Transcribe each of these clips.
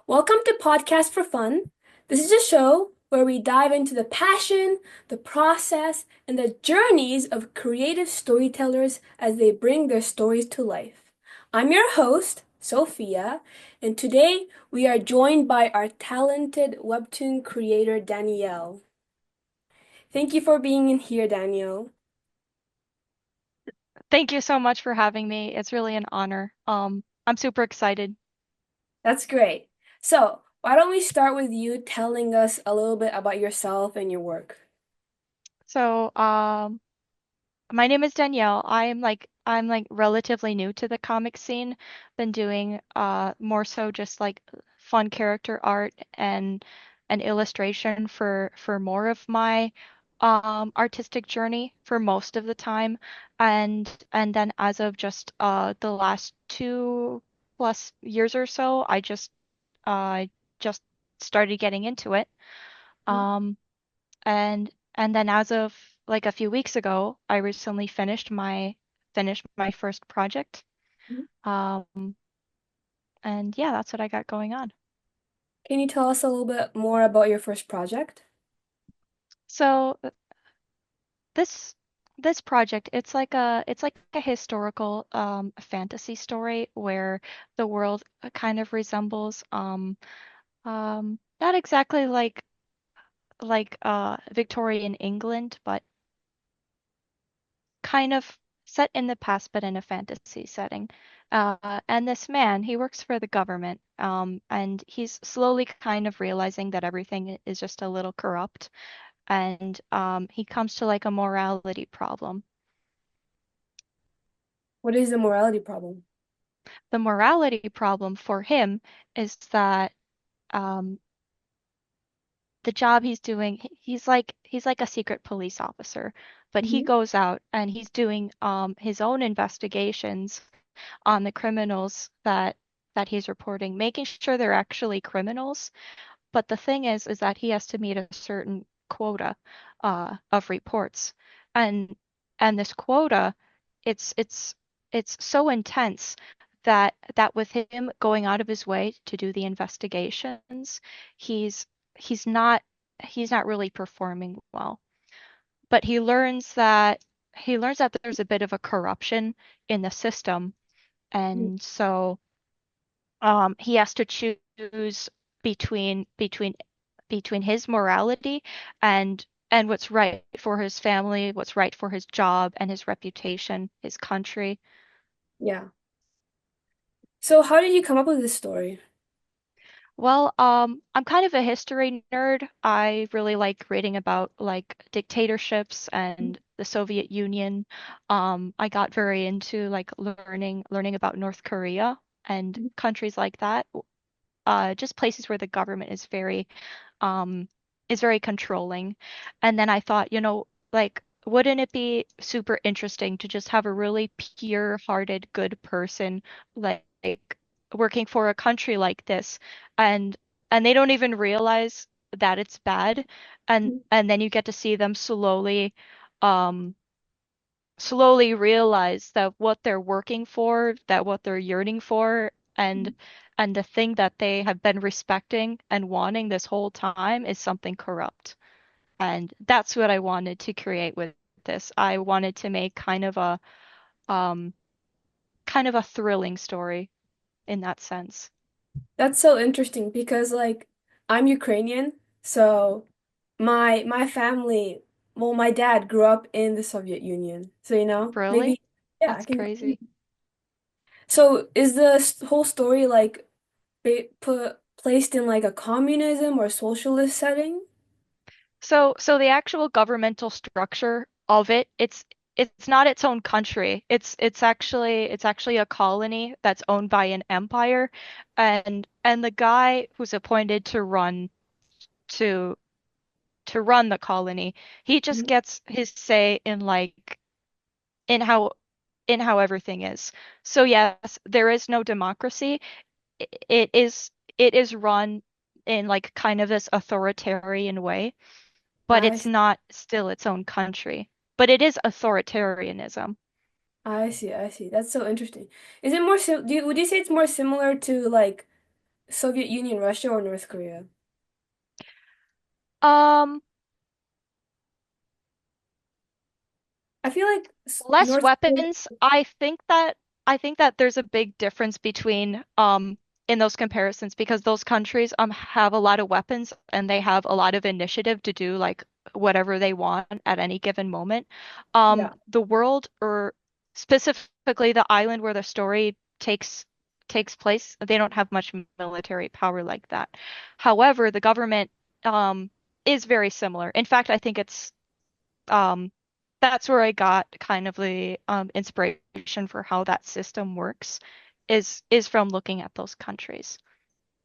Welcome to Podcast for Fun. This is a show where we dive into the passion, the process, and the journeys of creative storytellers as they bring their stories to life. I'm your host, Sophia, and today we are joined by our talented WEBTOON creator, Danielle. Thank you for being in here, Danielle. Thank you so much for having me. It's really an honor. I'm super excited. That's great. So, why don't we start with you telling us a little bit about yourself and your work? So, my name is Danielle. I'm like relatively new to the comic scene. Been doing more so just like fun character art and illustration for more of my artistic journey for most of the time. And then as of just the last 2+ years or so, I just started getting into it. Um and then as of like a few weeks ago, I recently finished my first project. Um, and yeah, that's what I got going on. Can you tell us a little bit more about your first project? So this this project, it's like a historical fantasy story where the world kind of resembles not exactly like Victorian England, but kind of set in the past, but in a fantasy setting. And this man, he works for the government, and he's slowly kind of realizing that everything is just a little corrupt, and he comes to like a morality problem. What is the morality problem? The morality problem for him is that um, the job he's doing, he's like a secret police officer, but he Hmm. goes out and he's doing his own investigations on the criminals that he's reporting, making sure they're actually criminals. But the thing is that he has to meet a certain quota of reports, and this quota, it's it's so intense that with him going out of his way to do the investigations, he's he's not he's not really performing well. But he learns that there's a bit of a corruption in the system, and so he has to choose between his morality and what's right for his family, what's right for his job and his reputation, his country. Yeah. So how did you come up with this story? Well, I'm kind of a history nerd. I really like reading about like dictatorships and the Soviet Union. I got very into like learning about North Korea and countries like that. Just places where the government um is very controlling. And then I thought, like wouldn't it be super interesting to just have a really pure-hearted good person like working for a country like this, and they don't even realize that it's bad, and then you get to see them um slowly realize that what they're working for, that what they're yearning for, and the thing that they have been respecting and wanting this whole time is something corrupt. And that's what I wanted to create with this. I wanted to make um kind of a thrilling story in that sense. That's so interesting because like I'm Ukrainian, so my family, well, my dad grew up in the Soviet Union. So, Really? maybe yeah, I That's can. crazy. So, is the whole story like placed in like a communism or socialist setting? So the actual governmental structure of it's not its own country. It's actually a colony that's owned by an empire, and the guy who's appointed to to run the colony, he just Mhm. gets his say in how in how everything is. So yes, there is no democracy. It is run in like kind of this authoritarian way, but I it's see. not still its own country. But it is authoritarianism. I see. I see. That's so interesting. Is it more would you say it's more similar to like Soviet Union, Russia, or North Korea? Um, I feel like Less North Korea. weapons. I think that there's a big difference between in those comparisons because those countries have a lot of weapons and they have a lot of initiative to do like whatever they want at any given moment. Yeah. The world or specifically the island where the story takes place, they don't have much military power like that. However, the government is very similar. In fact, I think it's um, that's where I got kind of the inspiration for how that system works is from looking at those countries.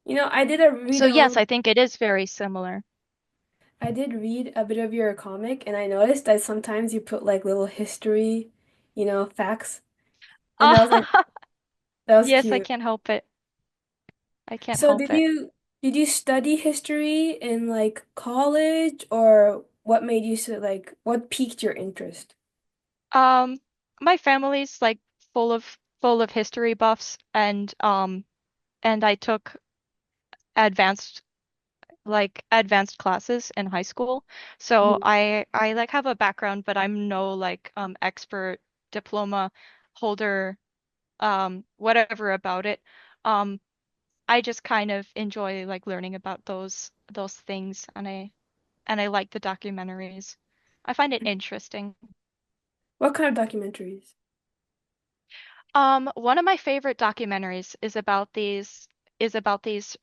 I did a read So a yes, little. I think it is very similar. I did read a bit of your comic, and I noticed that sometimes you put like little history, facts, and Ah, that was yes, I cute. can't help it. I can't So help did it. you study history in like college, or what made you so like what piqued your interest? Um, my family's like full of history buffs and I took advanced advanced classes in high school. So Mhm. I like have a background, but I'm no like expert diploma holder whatever about it. Um I just kind of enjoy like learning about those things and I like the documentaries. I find it interesting. What kind of documentaries? One of my favorite documentaries is about these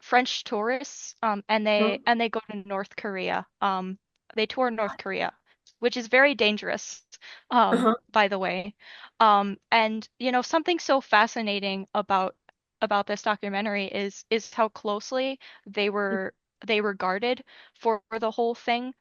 French tourists, Huh? and they go to North Korea. They tour North Korea, which is very dangerous, Uh-huh. by the way. And you know, something so fascinating about this documentary is how closely they were they were guarded for the whole thing.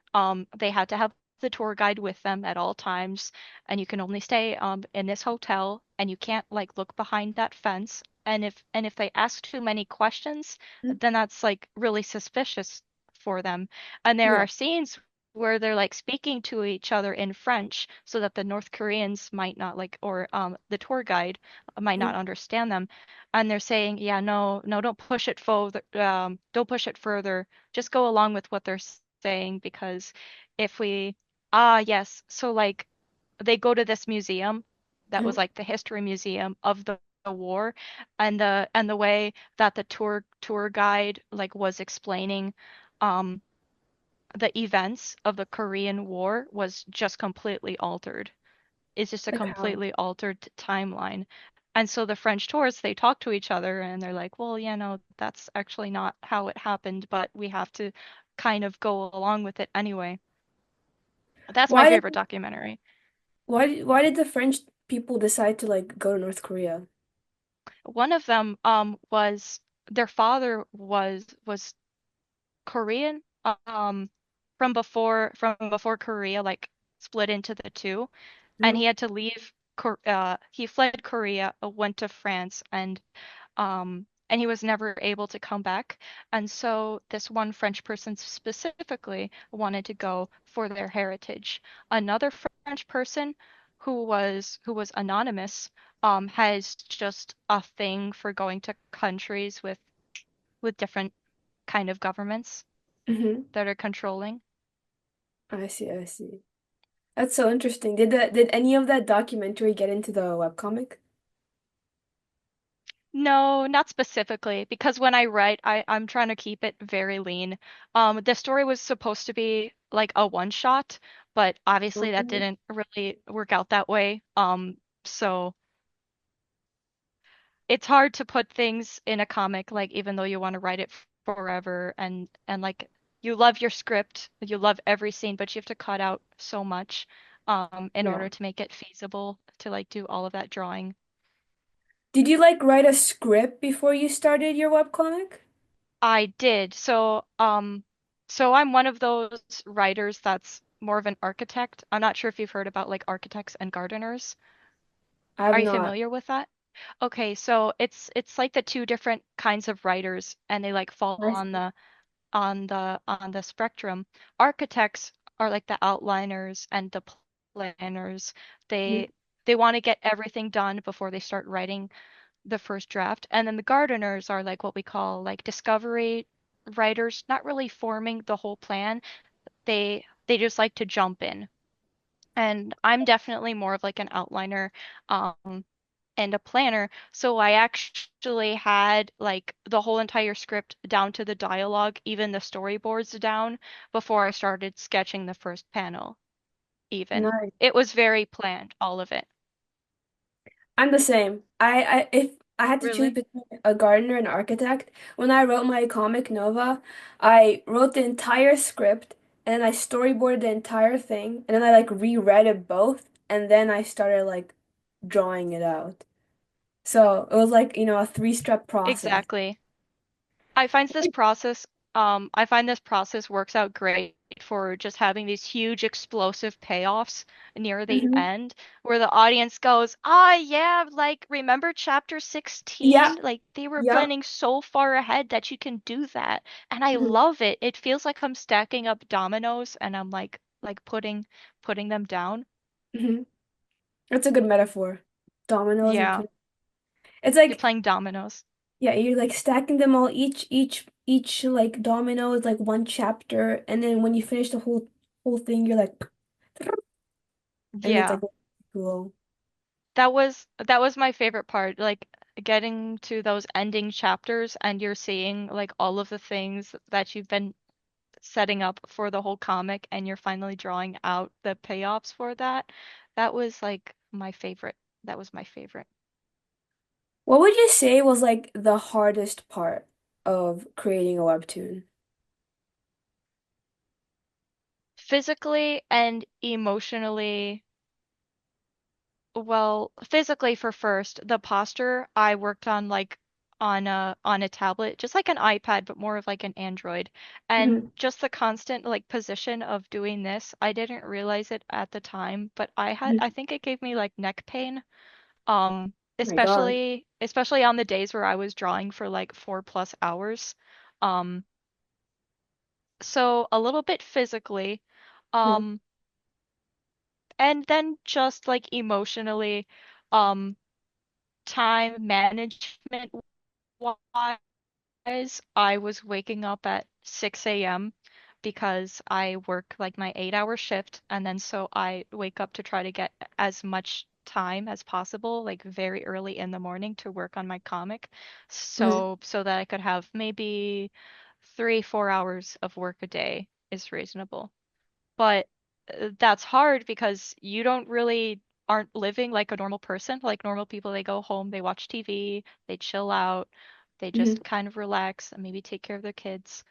They had to have the tour guide with them at all times and you can only stay in this hotel and you can't like look behind that fence and if they ask too many questions then that's like really suspicious for them and there Yeah. are scenes where they're like speaking to each other in French so that the North Koreans might not like or the tour guide might not understand them and they're saying yeah no don't push it further don't push it further just go along with what they're saying because if we yes so like they go to this museum that was Mhm. like the history museum of the war and the way that the tour guide like was explaining um the events of the Korean War was just completely altered. It's just a Like how? completely altered timeline. And so the French tourists, they talk to each other and they're like, well, yeah, no, that's actually not how it happened, but we have to kind of go along with it anyway. That's my Why favorite did documentary. why did the French people decide to like go to North Korea? One of them was their father was Korean from before Korea like split into the two and Mhm. he had to leave he fled Korea went to France and he was never able to come back and so this one French person specifically wanted to go for their heritage. Another French person who was anonymous has just a thing for going to countries with different kind of governments Mhm. that are controlling. I see, I see. That's so interesting. Did any of that documentary get into the webcomic? No, not specifically, because when I write, I'm trying to keep it very lean. The story was supposed to be like a one shot, but obviously that Mhm. didn't really work out that way. So it's hard to put things in a comic, like even though you want to write it forever and like you love your script, you love every scene, but you have to cut out so much in Yeah. order to make it feasible to like do all of that drawing. Did you like write a script before you started your webcomic? I did. So I'm one of those writers that's more of an architect. I'm not sure if you've heard about like architects and gardeners. I have Are you not. familiar with that? Okay, so it's like the two different kinds of writers and they like fall I see. on the spectrum. Architects are like the outliners and the planners. Mhm. They they want to get everything done before they start writing the first draft. And then the gardeners are like what we call like discovery writers, not really forming the whole plan. They just like to jump in. And I'm definitely more of like an outliner and a planner. So I actually had like the whole entire script down to the dialogue, even the storyboards down before I started sketching the first panel, even. Nice. It was very planned, all of it. I'm the same. If I had to choose Really? between a gardener and an architect, when I wrote my comic Nova, I wrote the entire script and then I storyboarded the entire thing and then I like reread it both and then I started like drawing it out. So it was like, a three-step process. Exactly. I find this process works out great for just having these huge explosive payoffs near the Hmm. end where the audience goes, "Ah, yeah, like remember chapter Yep. 16? Like they were Yep. planning so far ahead that you can do that." And I Hmm. love it. It feels like I'm stacking up dominoes and I'm like putting them down. Hmm. That's a good metaphor. Dominoes, Yeah, it's you're like, playing dominoes. yeah, you're like stacking them all, each like domino is like one chapter, and then when you finish the whole thing, you're like, and it's Yeah. like cool. That was my favorite part, like getting to those ending chapters and you're seeing like all of the things that you've been setting up for the whole comic and you're finally drawing out the payoffs for that. That was like my favorite. That was my favorite. What would you say was like the hardest part of creating a webtoon? Physically and emotionally, well, physically for first, the posture I worked on like on a tablet, just like an iPad, but more of like an Android. And Hmm. just the constant like position of doing this, I didn't realize it at the time, but Hmm. I think it gave me like neck pain. My God. Especially on the days where I was drawing for like 4+ hours. Um, so a little bit physically. Mhm. Um, and then just like emotionally, um, time management wise, I was waking up at 6 a.m. because I work like my 8 hour shift, and then so I wake up to try to get as much time as possible, like very early in the morning to work on my comic, Mhm. so that I could have maybe 3, 4 hours of work a day is reasonable. But that's hard because you don't really aren't living like a normal person. Like normal people, they go home, they watch TV, they chill out, they Mhm. just kind of relax and maybe take care of their kids.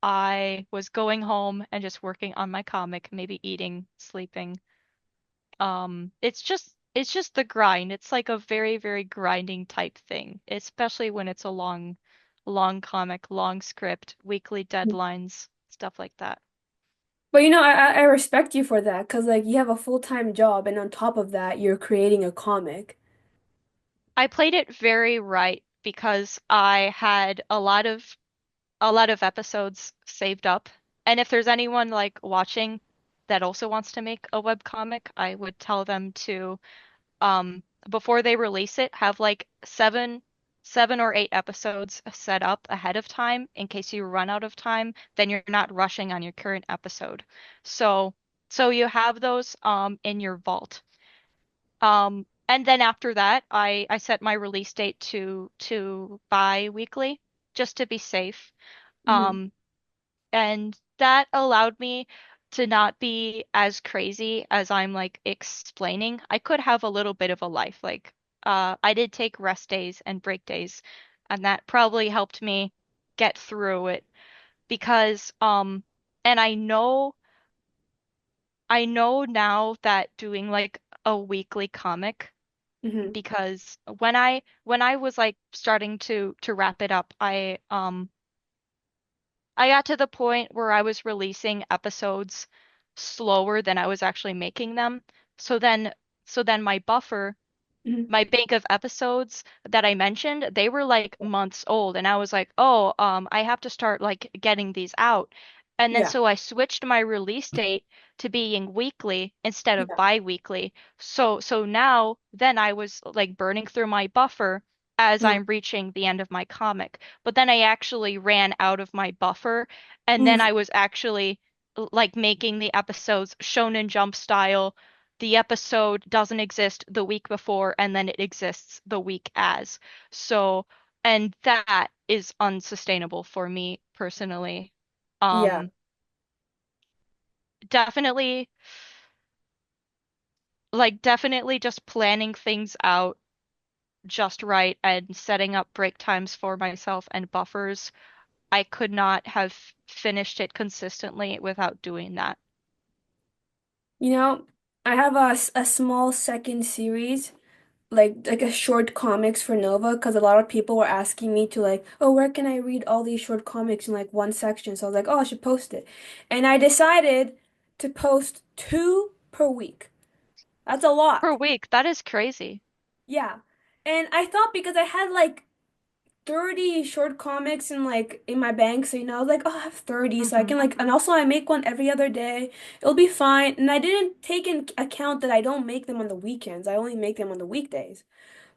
I was going home and just working on my comic, maybe eating, sleeping. It's just the grind. It's like a very, very grinding type thing, especially when it's a long comic, long script, weekly deadlines, stuff like that. But I respect you for that because like you have a full-time job and on top of that you're creating a comic. I played it very right because I had a lot of episodes saved up. And if there's anyone like watching that also wants to make a web comic, I would tell them to before they release it, have like seven or 8 episodes set up ahead of time in case you run out of time, then you're not rushing on your current episode. So so you have those in your vault. And then after that, I set my release date to bi-weekly just to be safe. Hmm. Um, and that allowed me to not be as crazy as I'm like explaining. I could have a little bit of a life. Like, I did take rest days and break days, and that probably helped me get through it because, and I know now that doing like a weekly comic Hmm. because when I was like starting to wrap it up, I got to the point where I was releasing episodes slower than I was actually making them. So then so then Hmm. my bank of episodes that I mentioned, they were like months old and I was like, "Oh, I have to start like getting these out." And then Yeah. so I switched my release date to being weekly instead of Yeah. bi-weekly. So now then I was like burning through my buffer as Mm. I'm reaching the end of my comic. But then I actually ran out of my buffer, and then Oof. I was actually like making the episodes Shonen Jump style. The episode doesn't exist the week before, and then it exists the week as. So, and that is unsustainable for me personally. Yeah. Um, definitely, definitely just planning things out just right and setting up break times for myself and buffers. I could not have finished it consistently without doing that. You know, I have a small second series, like a short comics for Nova, because a lot of people were asking me to like, oh, where can I read all these short comics in like one section? So I was like, oh, I should post it. And I decided to post two per week. That's a Per lot. week, that is crazy. Yeah. And I thought because I had like 30 short comics in like in my bank, so I was like, oh, I have 30, so I Hmm. can like, and also I make one every other day. It'll be fine. And I didn't take in account that I don't make them on the weekends. I only make them on the weekdays.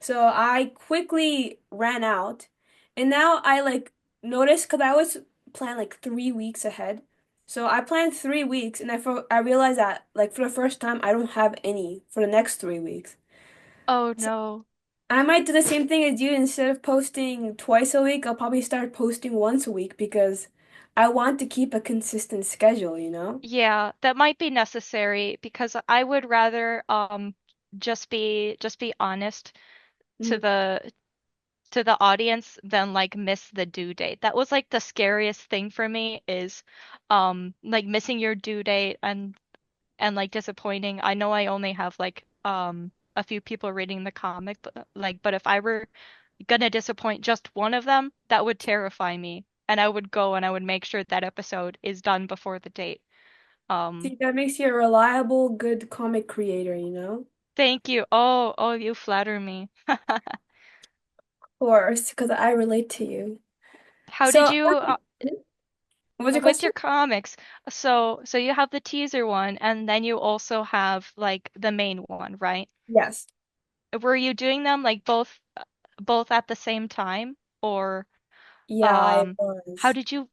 So I quickly ran out. And now I like noticed because I always plan like 3 weeks ahead. So I planned 3 weeks and I realized that like for the first time I don't have any for the next 3 weeks. Oh So no. I might do the same thing as you. Instead of posting twice a week, I'll probably start posting once a week because I want to keep a consistent schedule, you know? Yeah, that might be necessary because I would rather just be honest to Mm. the audience than like miss the due date. That was like the scariest thing for me is like missing your due date and like disappointing. I know I only have like a few people reading the comic, but if I were gonna disappoint just one of them, that would terrify me. And I would go and I would make sure that episode is done before the date. Um, See, that makes you a reliable, good comic creator, you know? Thank you. Oh, you flatter me. Of course, because I relate to you. How did So, you what was your with question? your comics? So you have the teaser one and then you also have like the main one, right? Yes. Were you doing them like both at the same time or Yeah, I um how was. did you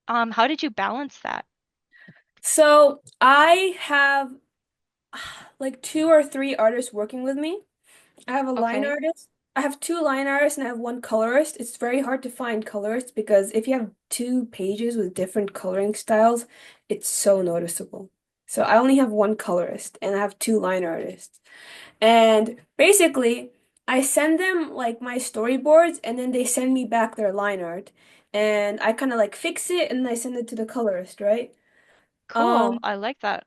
how did you balance that? So, I have like two or three artists working with me. I have a line Okay. artist. I have two line artists and I have one colorist. It's very hard to find colorists because if you have two pages with different coloring styles, it's so noticeable. So I only have one colorist and I have two line artists. And basically, I send them like my storyboards and then they send me back their line art. And I kind of like fix it and I send it to the colorist, right? Cool. Um, I like that.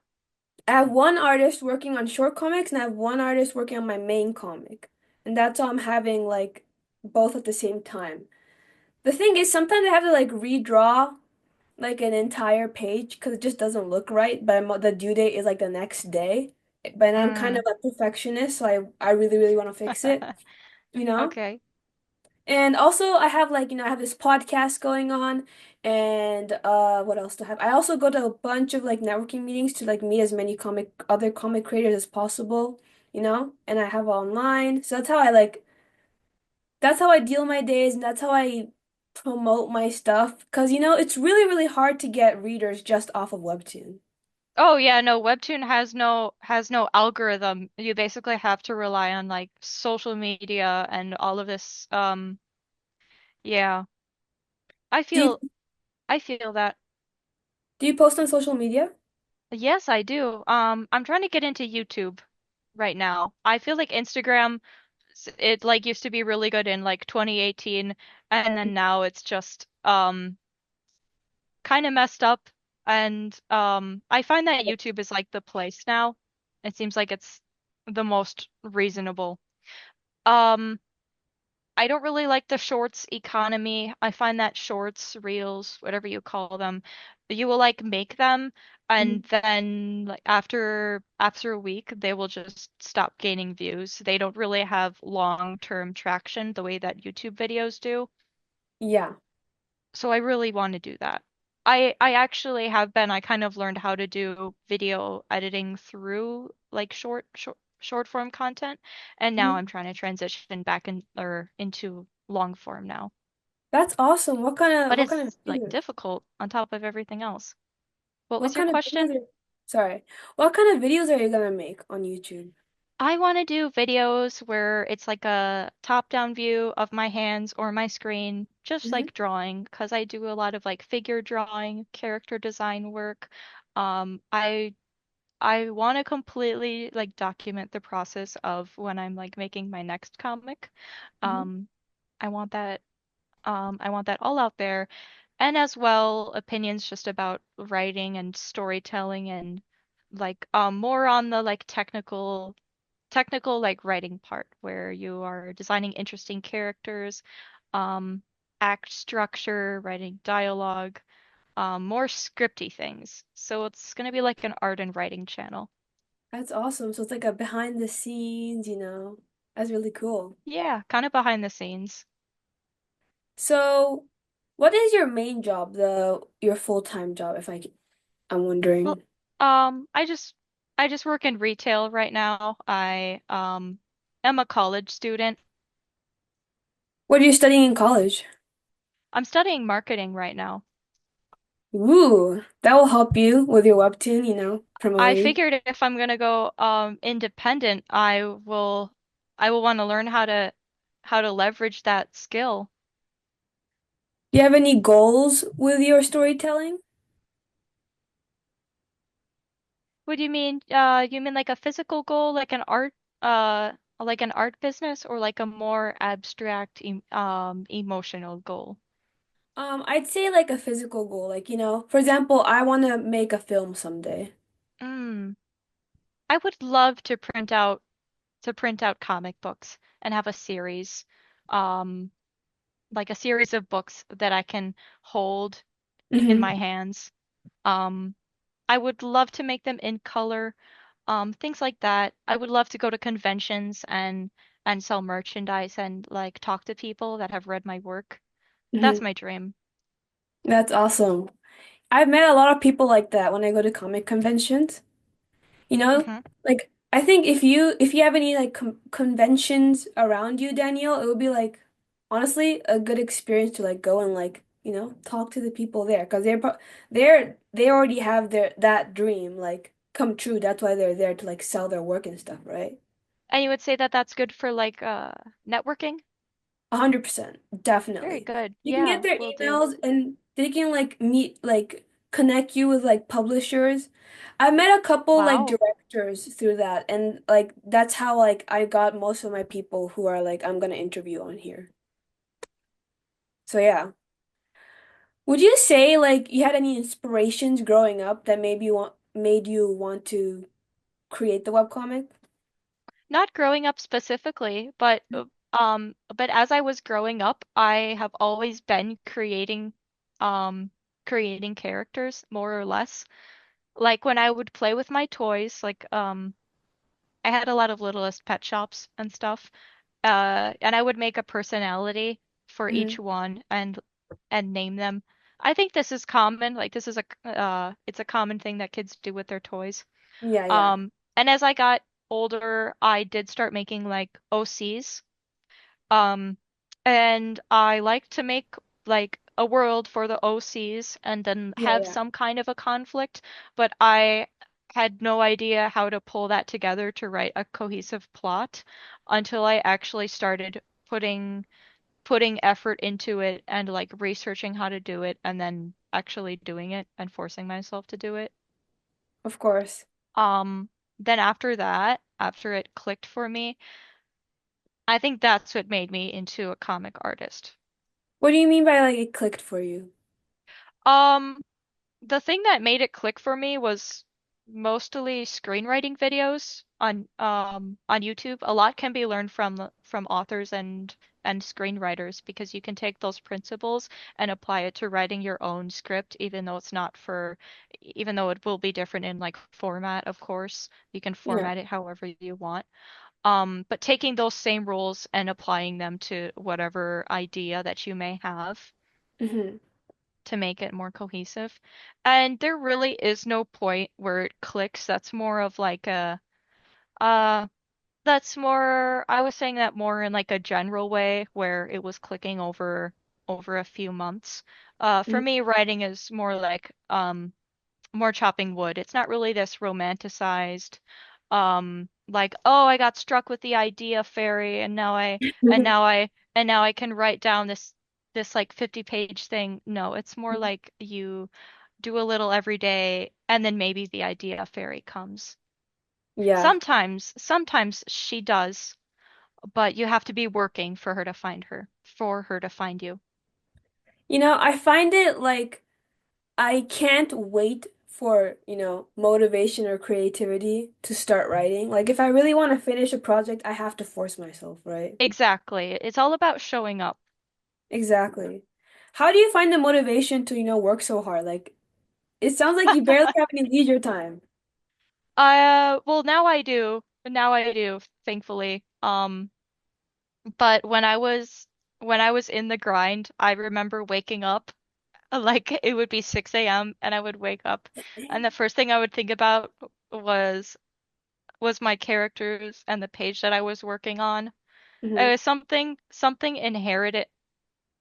I have one artist working on short comics and I have one artist working on my main comic. And that's why I'm having like both at the same time. The thing is, sometimes I have to like redraw like an entire page because it just doesn't look right. But the due date is like the next day. But I'm kind Mm. of a perfectionist, so I really, really want to fix it, you know? Okay. And also I have like, I have this podcast going on and what else do I have? I also go to a bunch of like networking meetings to like meet as many other comic creators as possible, you know? And I have online. So that's how I deal my days and that's how I promote my stuff. Because it's really, really hard to get readers just off of Webtoon. Oh yeah, no, WEBTOON has no algorithm. You basically have to rely on like social media and all of this. Yeah. I Do you feel I feel that. do you post on social media? Yes, I do. I'm trying to get into YouTube right now. I feel like Instagram it like used to be really good in like 2018 and then now it's just kind of messed up and I find that YouTube is like the place now. It seems like it's the most reasonable. Um I don't really like the shorts economy. I find that shorts, reels, whatever you call them, you will like make them and Mhm. then like after a week they will just stop gaining views. They don't really have long-term traction the way that YouTube videos do. Yeah. So I really want to do that. I actually have been. I kind of learned how to do video editing through like short form content, and now Mhm. I'm trying to transition back in or into long form now. That's awesome. But What kind of it's like videos? difficult on top of everything else. What What was your kind of videos question? are, sorry. What kind of videos are you gonna make on YouTube? I want to do videos where it's like a top-down view of my hands or my screen, just Hmm. like drawing, because I do a lot of like figure drawing, character design work. I want to completely like document the process of when I'm like making my next comic. Hmm. Um, I want that I want that all out there. And as well, opinions just about writing and storytelling and like more on the like technical like writing part where you are designing interesting characters, um, act structure, writing dialogue, more scripty things. So it's gonna be like an art and writing channel. That's awesome. So it's like a behind the scenes, you know. That's really cool. Yeah, kind of behind the scenes. So, what is your main job, your full-time job, I'm Well, wondering. um, I just I just work in retail right now. I am a college student. What are you studying in college? I'm studying marketing right now. Ooh, that will help you with your webtoon, you know, I promoting. figured if I'm gonna go independent, I will want to learn how to leverage that skill. Do you have any goals with your storytelling? What do you mean? You mean like a physical goal, like an art business, or like a more abstract emotional goal? I'd say like a physical goal, like, you know, for example, I want to make a film someday. Mm. I would love to print out comic books and have a series, um, like a series of books that I can hold in Hmm. my hands. Um, I would love to make them in color, things like that. I would love to go to conventions and sell merchandise and like talk to people that have read my work. That's Hmm. my dream. That's awesome. I've met a lot of people like that when I go to comic conventions. You know, Hmm. like I think if you have any like conventions around you, Danielle, it would be like honestly a good experience to like go and like, you know, talk to the people there because they already have their that dream like come true. That's why they're there to like sell their work and stuff, right? And you would say that that's good for like networking? 100%, Very definitely. good. You can get Yeah, their will do. emails and they can like meet like connect you with like publishers. I met a couple like Wow. directors through that and like that's how like I got most of my people who are like I'm gonna interview on here. So yeah. Would you say like you had any inspirations growing up that made you want to create the webcomic? Not growing up specifically, but as I was growing up, I have always been um creating characters more or less. Like when I would play with my toys, I had a lot of Littlest pet shops and stuff. And I would make a personality for each Hmm. one and name them. I think this is common. Like this is it's a common thing that kids do with their toys. Yeah, yeah. And as I got older, I did start making like OCs. Um, and I like to make like a world for the OCs and then Yeah, have yeah. some kind of a conflict, but I had no idea how to pull that together to write a cohesive plot until I actually started putting effort into it and like researching how to do it and then actually doing it and forcing myself to do it. Of course. Um, then after that, after it clicked for me, I think that's what made me into a comic artist. What do you mean by like it clicked for you? Um, the thing that made it click for me was mostly screenwriting videos on YouTube. A lot can be learned from authors and screenwriters because you can take those principles and apply it to writing your own script, even though it will be different in like format, of course. You can Yeah. format it however you want. But taking those same rules and applying them to whatever idea that you may have. Hmm. to make it more cohesive. And there really is no point where it clicks. That's more of like a uh that's more, I was saying that more in like a general way where it was clicking over a few months. For Mhm. me, writing is more like more chopping wood. It's not really this romanticized, like, oh, I got struck with the idea fairy, and now I can write down this like 50-page thing. No, it's more like you do a little every day, and then maybe the idea fairy comes. Yeah. Sometimes she does, but you have to be working for her to find her, for her to find you. I find it like I can't wait for, motivation or creativity to start writing. Like if I really want to finish a project, I have to force myself, right? Exactly. It's all about showing up. Exactly. How do you find the motivation to, work so hard? Like it sounds like you barely have any leisure time. Well, now I do. Now I do, thankfully. But when I was in the grind, I remember waking up like it would be 6 a.m. and I would wake up and the first thing I would think about was was my characters and the page that I was working on. It Hmm. was something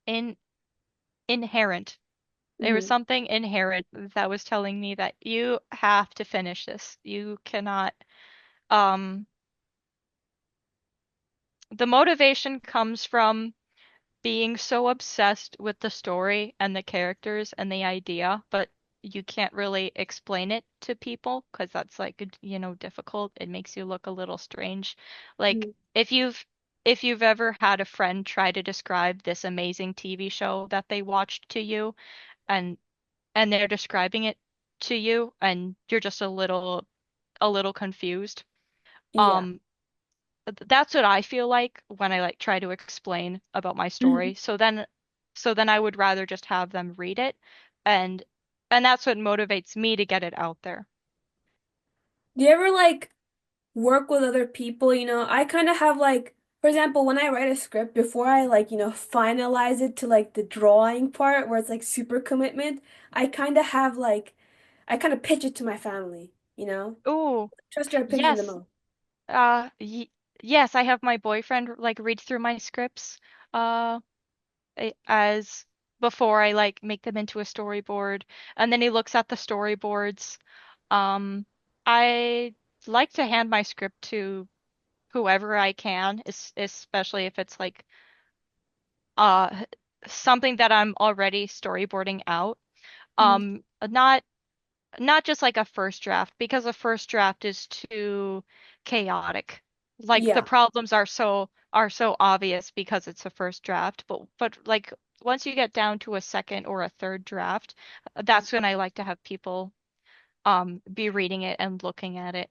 in inherent. There was Hmm. something inherent that was telling me that you have to finish this. You cannot um the motivation comes from being so obsessed with the story and the characters and the idea, but you can't really explain it to people because that's like, difficult. It makes you look a little strange. Like Hmm. if you've ever had a friend try to describe this amazing TV show that they watched to you and they're describing it to you and you're just a little confused. Yeah. Um that's what I feel like when I like try to explain about my Mhm. story. So then I would rather just have them read it and and that's what motivates me to get it out there. Do you ever like work with other people? I kind of have like, for example, when I write a script, before I like, finalize it to like the drawing part where it's like super commitment, I kind of have like, I kind of pitch it to my family, you know? Oh, Trust your opinion the yes. most. Y yes, I have my boyfriend like read through my scripts uh as before I like make them into a storyboard and then he looks at the storyboards. Um I like to hand my script to whoever I can, especially if it's like uh something that I'm already storyboarding out. Mhm. Not not just like a first draft because a first draft is too chaotic. Like the Yeah. problems are so obvious because it's a first draft, but like once you get down to a second or a third draft, that's when I like to have people be reading it and looking at it.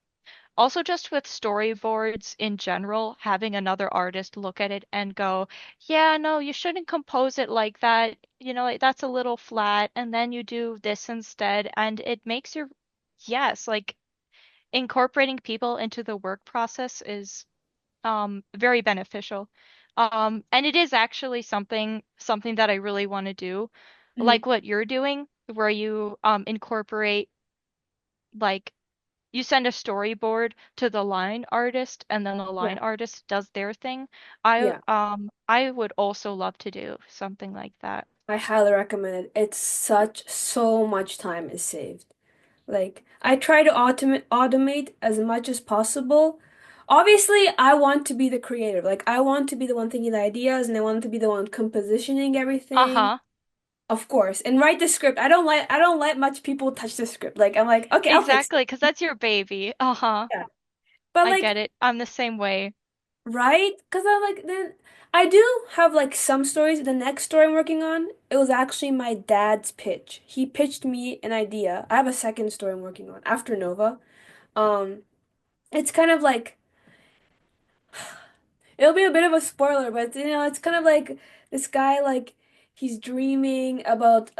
Also, just with storyboards in general, having another artist look at it and go, yeah, no, you shouldn't compose it like that. Like, that's a little flat, and then you do this instead. And it makes your, yes, like incorporating people into the work process is very beneficial. And it is actually something that I really want to do, Mhm. like what you're doing, where you incorporate like you send a storyboard to the line artist and then the line Yeah. artist does their thing. Yeah. I would also love to do something like that. I highly recommend it. It's so much time is saved. Like, I try to automate as much as possible. Obviously, I want to be the creator. Like, I want to be the one thinking the ideas, and I want to be the one compositioning everything. Uh-huh. Of course. And write the script. I don't let much people touch the script. Like, I'm like, okay, I'll fix it. Exactly, because that's your baby. Uh-huh. Yeah. But I like, get it. I'm the same way. right? Because I'm like, then I do have like some stories. The next story I'm working on, it was actually my dad's pitch. He pitched me an idea. I have a second story I'm working on after Nova. Um, it's kind of like it'll be a bit of a spoiler, but it's kind of like this guy like he's dreaming about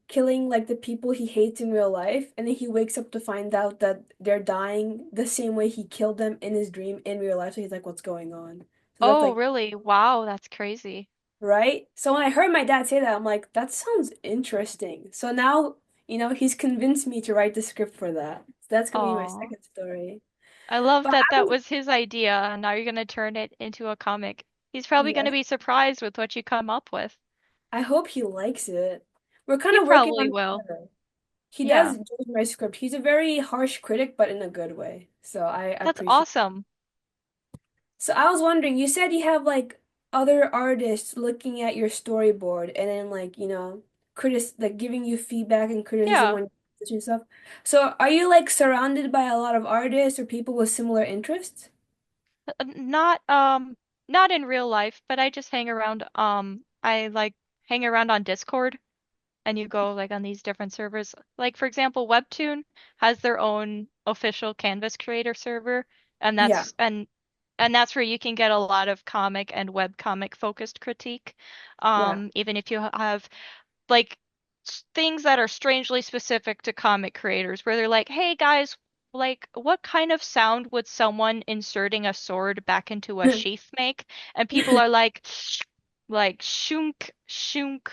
killing like the people he hates in real life, and then he wakes up to find out that they're dying the same way he killed them in his dream in real life. So he's like, what's going on? So that's Oh, like really? Wow, that's crazy. right? So when I heard my dad say that, I'm like, that sounds interesting. So now, he's convinced me to write the script for that. That's gonna be my Oh, second story. I love But that I that was, was his idea, and now you're gonna turn it into a comic. He's probably gonna yes, be surprised with what you come up with. I hope he likes it. We're kind He of working probably on it will. together. He Yeah, does judge my script. He's a very harsh critic, but in a good way. So I that's appreciate. awesome. So I was wondering, you said you have like other artists looking at your storyboard and then like, like giving you feedback and criticism Yeah. on your stuff. So are you like surrounded by a lot of artists or people with similar interests? Not not in real life, but I just hang around I like hang around on Discord and you go like on these different servers. Like for example, WEBTOON has their own official Canvas creator server and Yeah, that's where you can get a lot of comic and web comic focused critique. yeah. Even if you have like things that are strangely specific to comic creators where they're like, "Hey guys, like what kind of sound would someone inserting a sword back into a sheath make?" And people are like shunk shunk.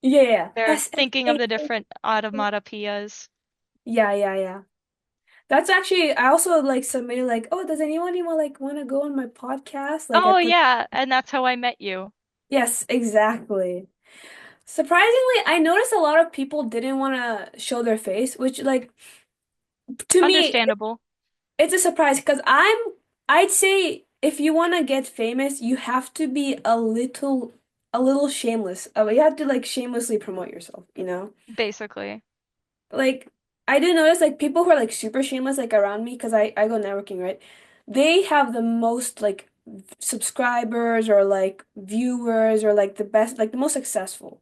Yeah, yeah. They're thinking of SFA. the different automatopoeias. Yeah, yeah, yeah. That's actually I also like submitted like, oh, does anyone even like want to go on my podcast? Like I Oh put yeah, and that's how I met you. yes, exactly. Surprisingly, I noticed a lot of people didn't want to show their face, which like to me Understandable. it's a surprise because I'd say if you want to get famous, you have to be a little shameless. You have to like shamelessly promote yourself, you know? Basically. Like I do notice like people who are like super shameless like around me because I go networking, right? They have the most like subscribers or like viewers or like the best like the most successful.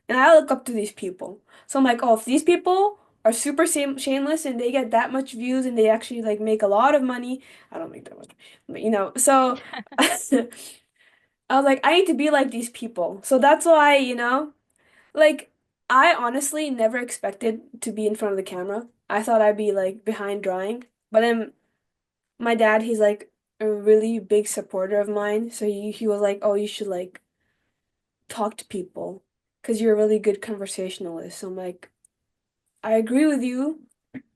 And I look up to these people. So I'm like, oh, if these people are super shameless and they get that much views and they actually like make a lot of money, I don't make that much, but so I was like, I need to be like these people. So that's why, like I honestly never expected to be in front of the camera. I thought I'd be like behind drawing. But then my dad, he's like a really big supporter of mine. So he was like, oh, you should like talk to people because you're a really good conversationalist. So I'm like, I agree with you.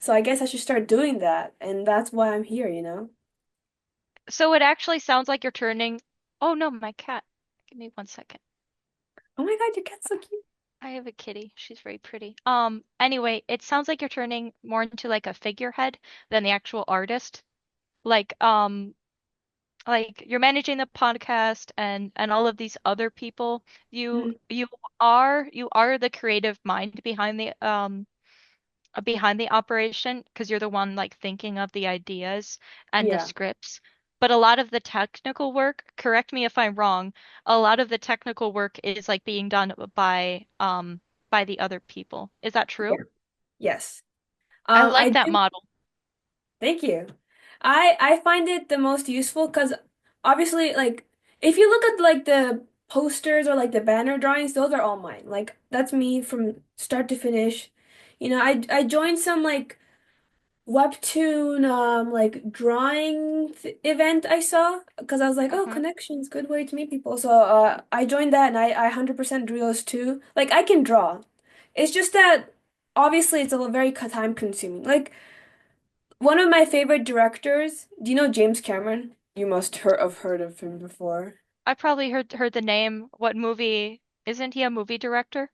So I guess I should start doing that. And that's why I'm here. So it actually sounds like you're turning. Oh no, my cat. Give me 1 second. Oh my God, your cat's so cute. I have a kitty. She's very pretty. Anyway, it sounds like you're turning more into like a figurehead than the actual artist. Like, like you're managing the podcast and all of these other people. You Mhm. you you are the creative mind behind the operation because you're the one like thinking of the ideas and the Yeah. scripts. But a lot of the technical work, correct me if I'm wrong, a lot of the technical work is like being done by the other people. Is that true? Yeah. Yes. I I like that do. model. Thank you. I find it the most useful because obviously, like, if you look at like the posters or like the banner drawings, those are all mine. Like, that's me from start to finish. I joined some like Webtoon like drawing event I saw because I was like, oh, Hmm. connections, good way to meet people. So I joined that and I 100% drew those too. Like I can draw. It's just that obviously it's a very time consuming. Like one of my favorite directors, do you know James Cameron? You must have heard of him before. I probably heard the name. What movie? Isn't he a movie director?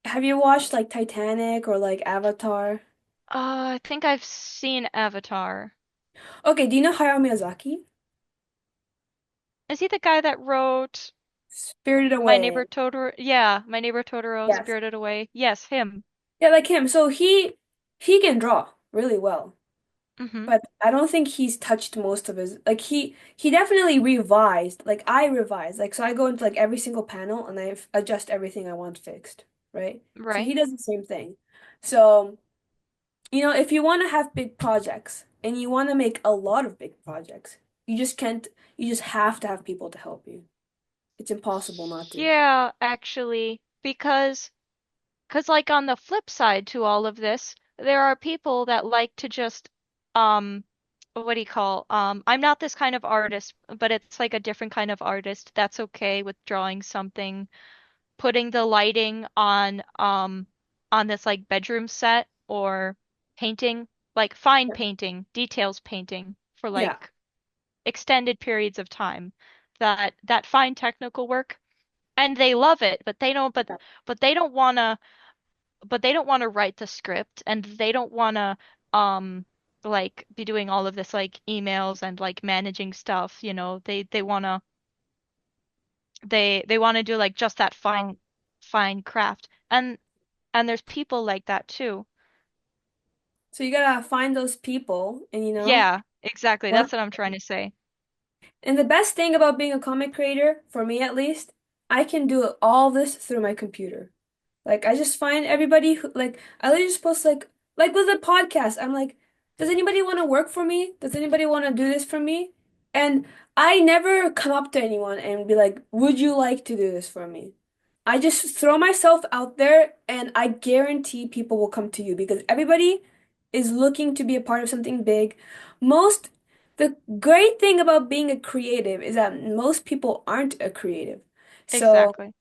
Have you watched like Titanic or like Avatar? I think I've seen Avatar. Okay, do you know Hayao Miyazaki? Is he the guy that wrote Spirited My Neighbor Away. Totoro? Yeah, My Neighbor Totoro, Yes. Spirited Away. Yes, him. Yeah, like him. So he can draw really well. Hmm. But I don't think he's touched most of his like he definitely revised. Like I revised. Like so I go into like every single panel and adjust everything I want fixed, right? So Right. he does the same thing. So, if you want to have big projects and you want to make a lot of big projects, you just can't you just have to have people to help you. It's impossible not to. Yeah, actually, because like on the flip side to all of this, there are people that like to just um what do you call I'm not this kind of artist, but it's like a different kind of artist that's okay with drawing something, putting the lighting on this like bedroom set or painting, like fine painting, details painting for Yeah. like extended periods of time. That fine technical work and they love it, but they don't want to write the script and they don't want to um like be doing all of this like emails and like managing stuff, you know. They want to do like just that fine craft. And there's people like that too. So you gotta find those people and Yeah, exactly. work. That's what I'm trying to say. And the best thing about being a comic creator, for me at least, I can do all this through my computer. Like I just find everybody who like I literally just post like with a podcast. I'm like, does anybody want to work for me? Does anybody want to do this for me? And I never come up to anyone and be like, would you like to do this for me? I just throw myself out there and I guarantee people will come to you because everybody is looking to be a part of something big. Most The great thing about being a creative is that most people aren't a creative. So Exactly.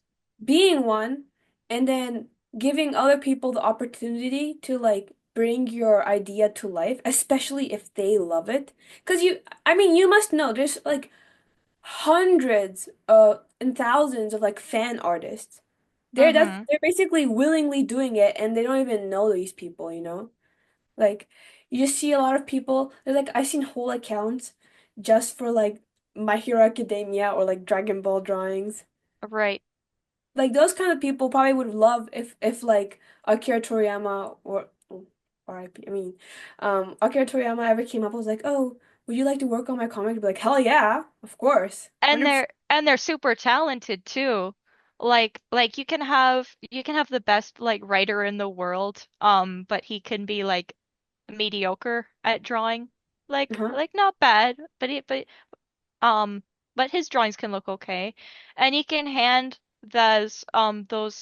being one and then giving other people the opportunity to like bring your idea to life, especially if they love it. Because I mean, you must know there's like hundreds and thousands of like fan artists. Mm-hmm. They're basically willingly doing it and they don't even know these people, you know? Like you just see a lot of people, there's like I've seen whole accounts just for like My Hero Academia or like Dragon Ball drawings. Right. Like those kind of people probably would love if like Akira Toriyama or RIP, I mean, Akira Toriyama ever came up and was like, "Oh, would you like to work on my comic?" I'd be like, "Hell yeah, of course, And 100%." they're super talented too. Like you can have the best like writer in the world, but he can be like mediocre at drawing. Uh-huh. Like not bad, um but his drawings can look okay. And he can hand those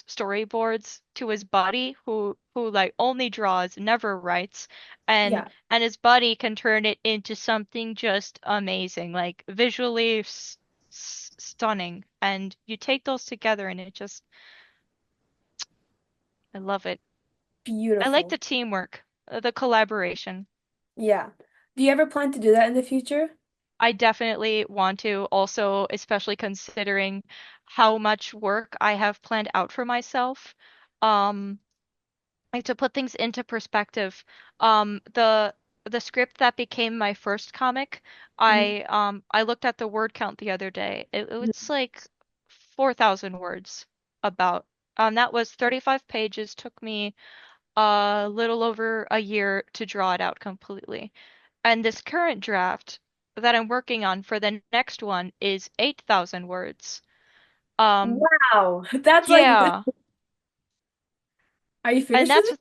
storyboards to his buddy who like only draws, never writes, Yeah, and his buddy can turn it into something just amazing, like visually stunning. And you take those together and it just I love it. I like beautiful. the teamwork, the collaboration. Yeah. Do you ever plan to do that in the future? I definitely want to also, especially considering how much work I have planned out for myself. Um, like to put things into perspective, the script that became my first comic, Mhm. I looked at the word count the other day. It was like 4,000 words about. That was 35 pages, took me a little over a year to draw it out completely. And this current draft that I'm working on for the next one is 8,000 words. Um, Wow, that's like, yeah, are you and finished with it?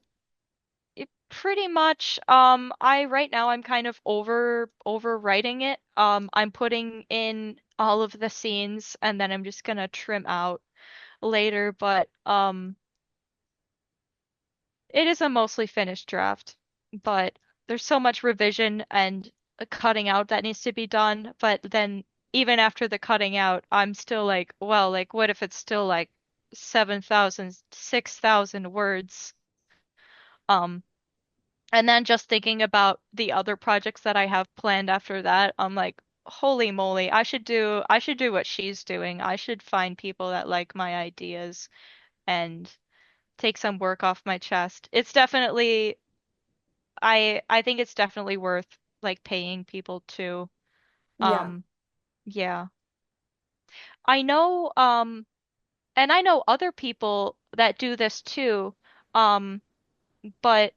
pretty much I right now I'm kind of overwriting it. I'm putting in all of the scenes and then I'm just gonna trim out later, but it is a mostly finished draft, but there's so much revision and cutting out that needs to be done. But then even after the cutting out, I'm still like, well, like what if it's still like 7,000, 6,000 words? Um, and then just thinking about the other projects that I have planned after that, I'm like, holy moly, I should do what she's doing. I should find people that like my ideas and take some work off my chest. It's definitely I think it's definitely worth like paying people to. Yeah. Um, yeah. I know, and I know other people that do this too. Um, but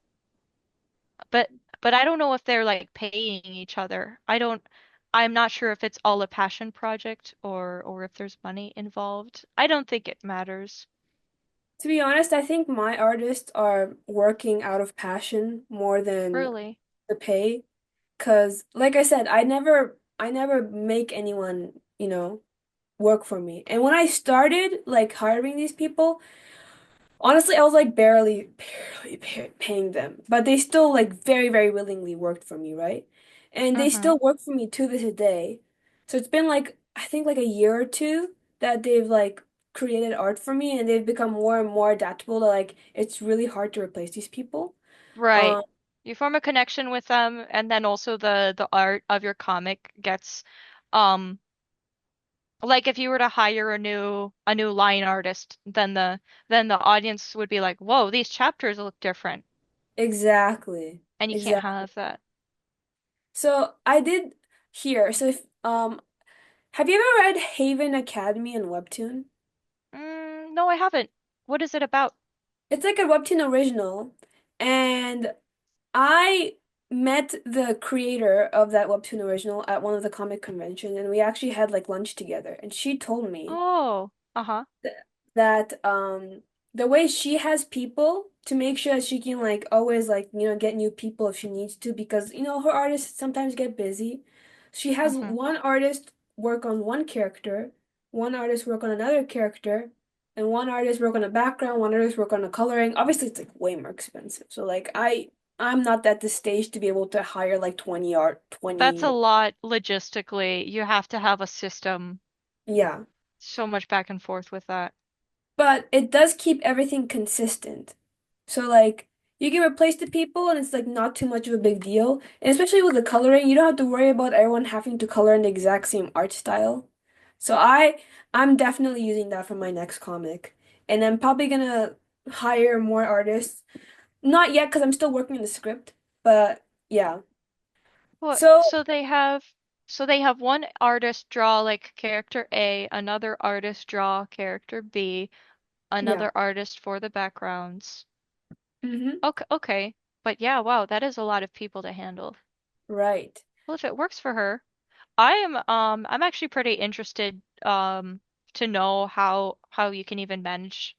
but but I don't know if they're like paying each other. I'm not sure if it's all a passion project or if there's money involved. I don't think it matters. To be honest, I think my artists are working out of passion more than Really. the pay. Cause like I said, I never make anyone, work for me. And when I started like hiring these people, honestly, I was like barely paying them, but they still like very, very willingly worked for me, right? and they Mm-hmm. still work for me to this day. So it's been like I think like a year or two that they've like created art for me, and they've become more and more adaptable to like it's really hard to replace these people. Right. Um, You form a connection with them, and then also the art of your comic gets, um, like if you were to hire a new line artist, then the audience would be like, "Whoa, these chapters look different," exactly. and you can't Exactly. have that. So I did here. So if have you ever read Haven Academy and Webtoon? No, I haven't. What is it about? It's like a Webtoon original, and I met the creator of that Webtoon original at one of the comic convention, and we actually had like lunch together. And she told me Oh, uh-huh. th that the way she has people to make sure that she can like always like get new people if she needs to because her artists sometimes get busy. She has Mm-hmm. one artist work on one character, one artist work on another character, and one artist work on a background, one artist work on the coloring. Obviously, it's like way more expensive. So like I'm not at this stage to be able to hire like 20 That's a lot logistically. You have to have a system. yeah. So much back and forth with that. But it does keep everything consistent. So like you can replace the people and it's like not too much of a big deal. And especially with the coloring, you don't have to worry about everyone having to color in the exact same art style. So I'm definitely using that for my next comic. And I'm probably gonna hire more artists. Not yet because I'm still working on the script, but yeah. Well, So so they have one artist draw like character A, another artist draw character B, yeah. another artist for the backgrounds. Mm-hmm. Okay, okay. But yeah, wow, that is a lot of people to handle. Right. Well, if it works for her, I'm actually pretty interested to know how you can even manage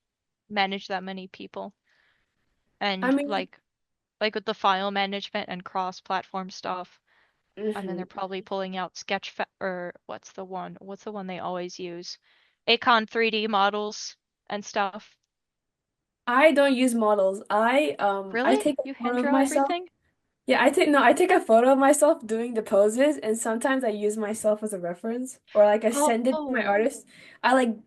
that many people I and mean, like with the file management and cross-platform stuff. And then they're mhm. probably pulling out or what's the one they always use? Acon 3D models and stuff. I don't use models. I Really? take a You hand photo of draw myself. everything? Yeah, I take a photo of myself doing the poses, and sometimes I use myself as a reference, or like I send it to my Oh, artist. I like,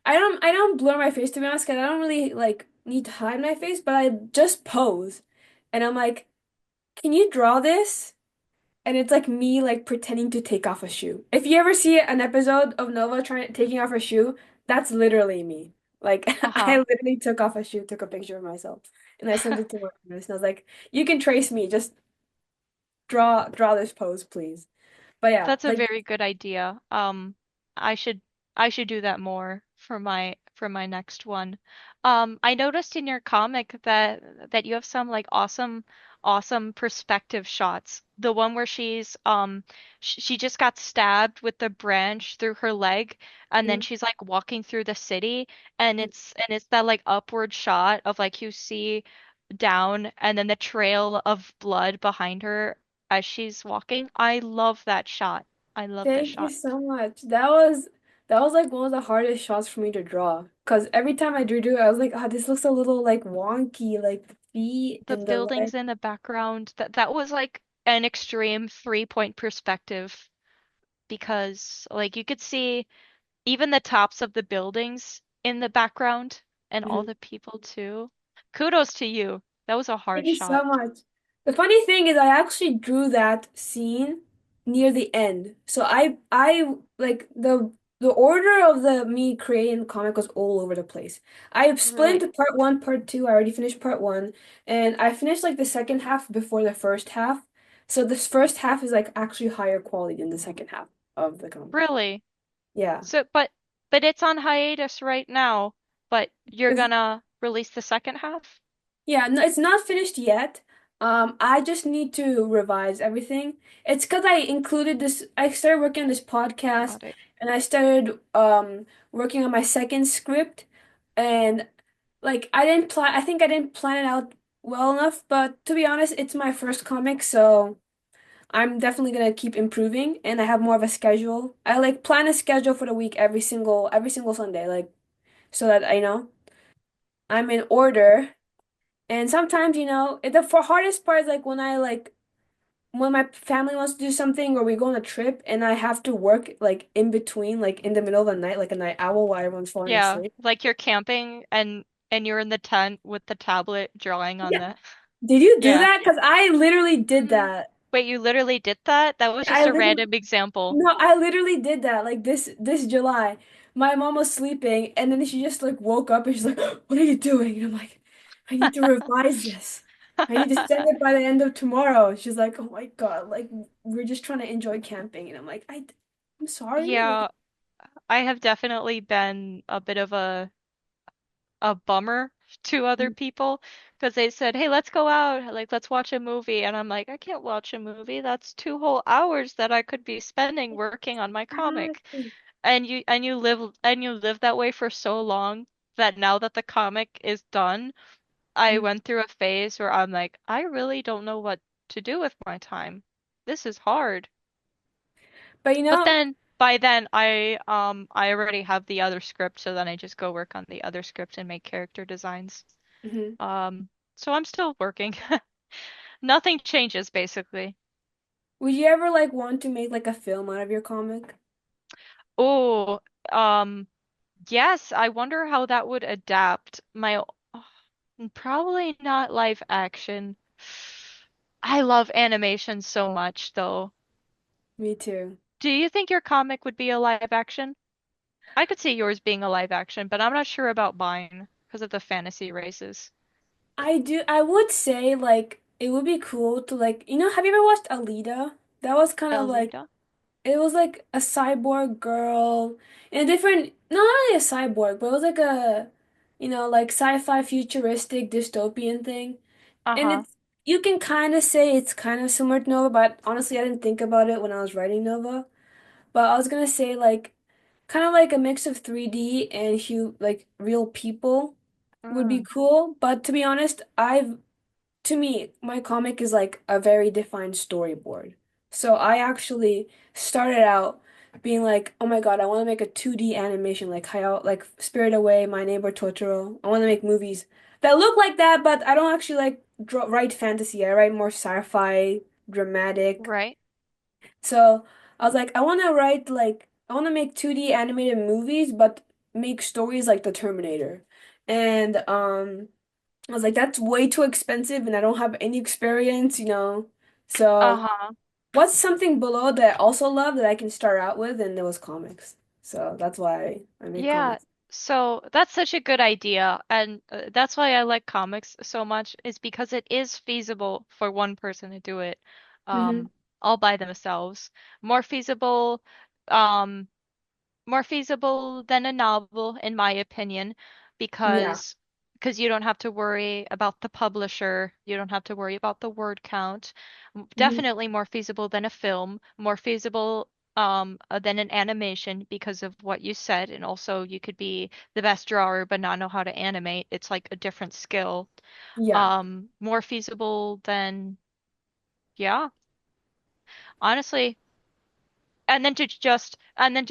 I don't blur my face to be honest, 'cause I don't really like need to hide my face, but I just pose, and I'm like, can you draw this? And it's like me like pretending to take off a shoe. If you ever see an episode of Nova trying taking off her shoe, that's literally me. Like I uh-huh. literally took off a shoe, took a picture of myself, and I sent it to my artist, and I was like, you can trace me, just draw this pose, please. But yeah, That's a like very good idea. I should do that more for my next one. I noticed in your comic that you have some like awesome perspective shots. The one where she just got stabbed with the branch through her leg, and then mm, she's like walking through the city, and it's that like upward shot of like you see down and then the trail of blood behind her as she's walking. I love that shot. I love that thank you shot. so much. That was like one of the hardest shots for me to draw. Because every time I drew it, I was like, oh, this looks a little like wonky, like the feet The and the leg. buildings in the background, that was like an extreme 3-point perspective because like you could see even the tops of the buildings in the background and all Mhm. the people too. Kudos to you. That was a hard Thank you shot. so much. The funny thing is I actually drew that scene near the end. So I like the order of the me creating the comic was all over the place. I split Really? into part one, part two. I already finished part one, and I finished like the second half before the first half. So this first half is like actually higher quality than the second half of the comic. Really? Yeah. So but it's on hiatus right now, but you're gonna release the second half? Yeah, no, it's not finished yet. I just need to revise everything. It's because I started working on this podcast Got it. and I started working on my second script and like I think I didn't plan it out well enough, but to be honest, it's my first comic, so I'm definitely gonna keep improving and I have more of a schedule. I like plan a schedule for the week every single Sunday, like so that I know I'm in order. And sometimes, the hardest part is like when my family wants to do something or we go on a trip and I have to work like in between, like in the middle of the night, like a night owl while everyone's falling Yeah, asleep. like you're camping and you're in the tent with the tablet drawing on Yeah. the Did you do yeah. that? Because I literally did Mhm. that. Wait, you literally did that? That was I just a literally random example. No, I literally did that like this July. My mom was sleeping and then she just like woke up and she's like, "What are you doing?" And I'm like, "I need to revise this. I need to send it by the end of tomorrow." She's like, "Oh my God, like we're just trying to enjoy camping." And I'm like, I'm sorry." Like, Yeah, I have definitely been a bit of a bummer to other people because they said, "Hey, let's go out, like let's watch a movie." And I'm like, "I can't watch a movie. That's 2 whole hours that I could be spending working on my comic." exactly. And you live that way for so long that now that the comic is done, I Mhm. went through a phase where I'm like, I really don't know what to do with my time. This is hard. But But then by then I already have the other script, so then I just go work on the other script and make character designs. mhm. So I'm still working. Nothing changes basically. Would you ever like want to make like a film out of your comic? Oh, um yes, I wonder how that would adapt. Probably not live action. I love animation so much though. Me too. Do you think your comic would be a live action? I could see yours being a live action, but I'm not sure about mine because of the fantasy races. I would say like it would be cool to like, have you ever watched Alita? That was kind of like Alita? it was like a cyborg girl in a different, not really a cyborg, but it was like a, like sci-fi futuristic dystopian thing. And Uh-huh. you can kind of say it's kind of similar to Nova, but honestly, I didn't think about it when I was writing Nova. But I was gonna say like kind of like a mix of 3D and like real people would be Mm. cool. But to be honest, to me, my comic is like a very defined storyboard. So I actually started out being like, oh my God, I want to make a 2D animation like how like Spirit Away, My Neighbor Totoro. I want to make movies that look like that, but I don't actually like write fantasy. I write more sci-fi, dramatic. Right. So I was like, I want to make 2D animated movies, but make stories like the Terminator. And I was like, that's way too expensive and I don't have any experience. So Uh-huh. what's something below that I also love that I can start out with? And there was comics. So that's why I made Yeah. comics. So that's such a good idea. And that's why I like comics so much is because it is feasible for one person to do it Hmm. um all by themselves. More feasible um more feasible than a novel, in my opinion, Yeah. because you don't have to worry about the publisher, you don't have to worry about the word count. Hmm. Definitely more feasible than a film, more feasible than an animation because of what you said, and also you could be the best drawer but not know how to animate. It's like a different skill. Yeah. More feasible than yeah, honestly. And then to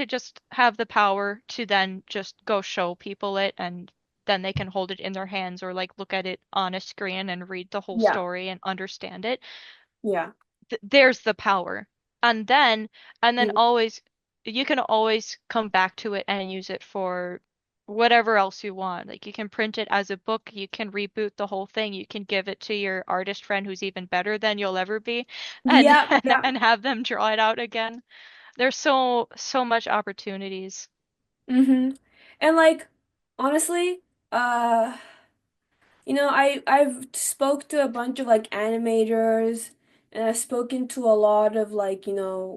just have the power to then just go show people it and then they can hold it in their hands or like look at it on a screen and read the whole Yeah. story and understand it. Yeah. There's the power. And then and then Mhm. always you can always come back to it and use it for whatever else you want. Like you can print it as a book, you can reboot the whole thing, you can give it to your artist friend who's even better than you'll ever be and Yeah. Yeah. and have them draw it out again. There's so much opportunities. Hmm. And like honestly, uh I've spoke to a bunch of like animators and I've spoken to a lot of like,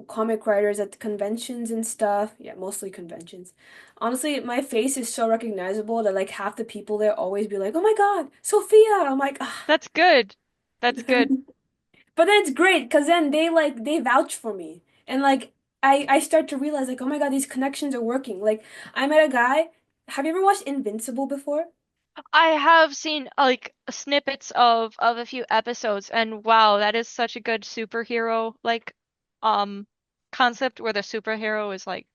comic writers at the conventions and stuff. Yeah, mostly conventions. Honestly, my face is so recognizable that like half the people there always be like, "Oh my God, Sophia." I'm like, ah. That's good. That's good. But then it's great because then they vouch for me. And like I start to realize like, "Oh my God, these connections are working." Like I met a guy. Have you ever watched Invincible before? I have seen like snippets of a few episodes and wow, that is such a good superhero like um concept where the superhero is like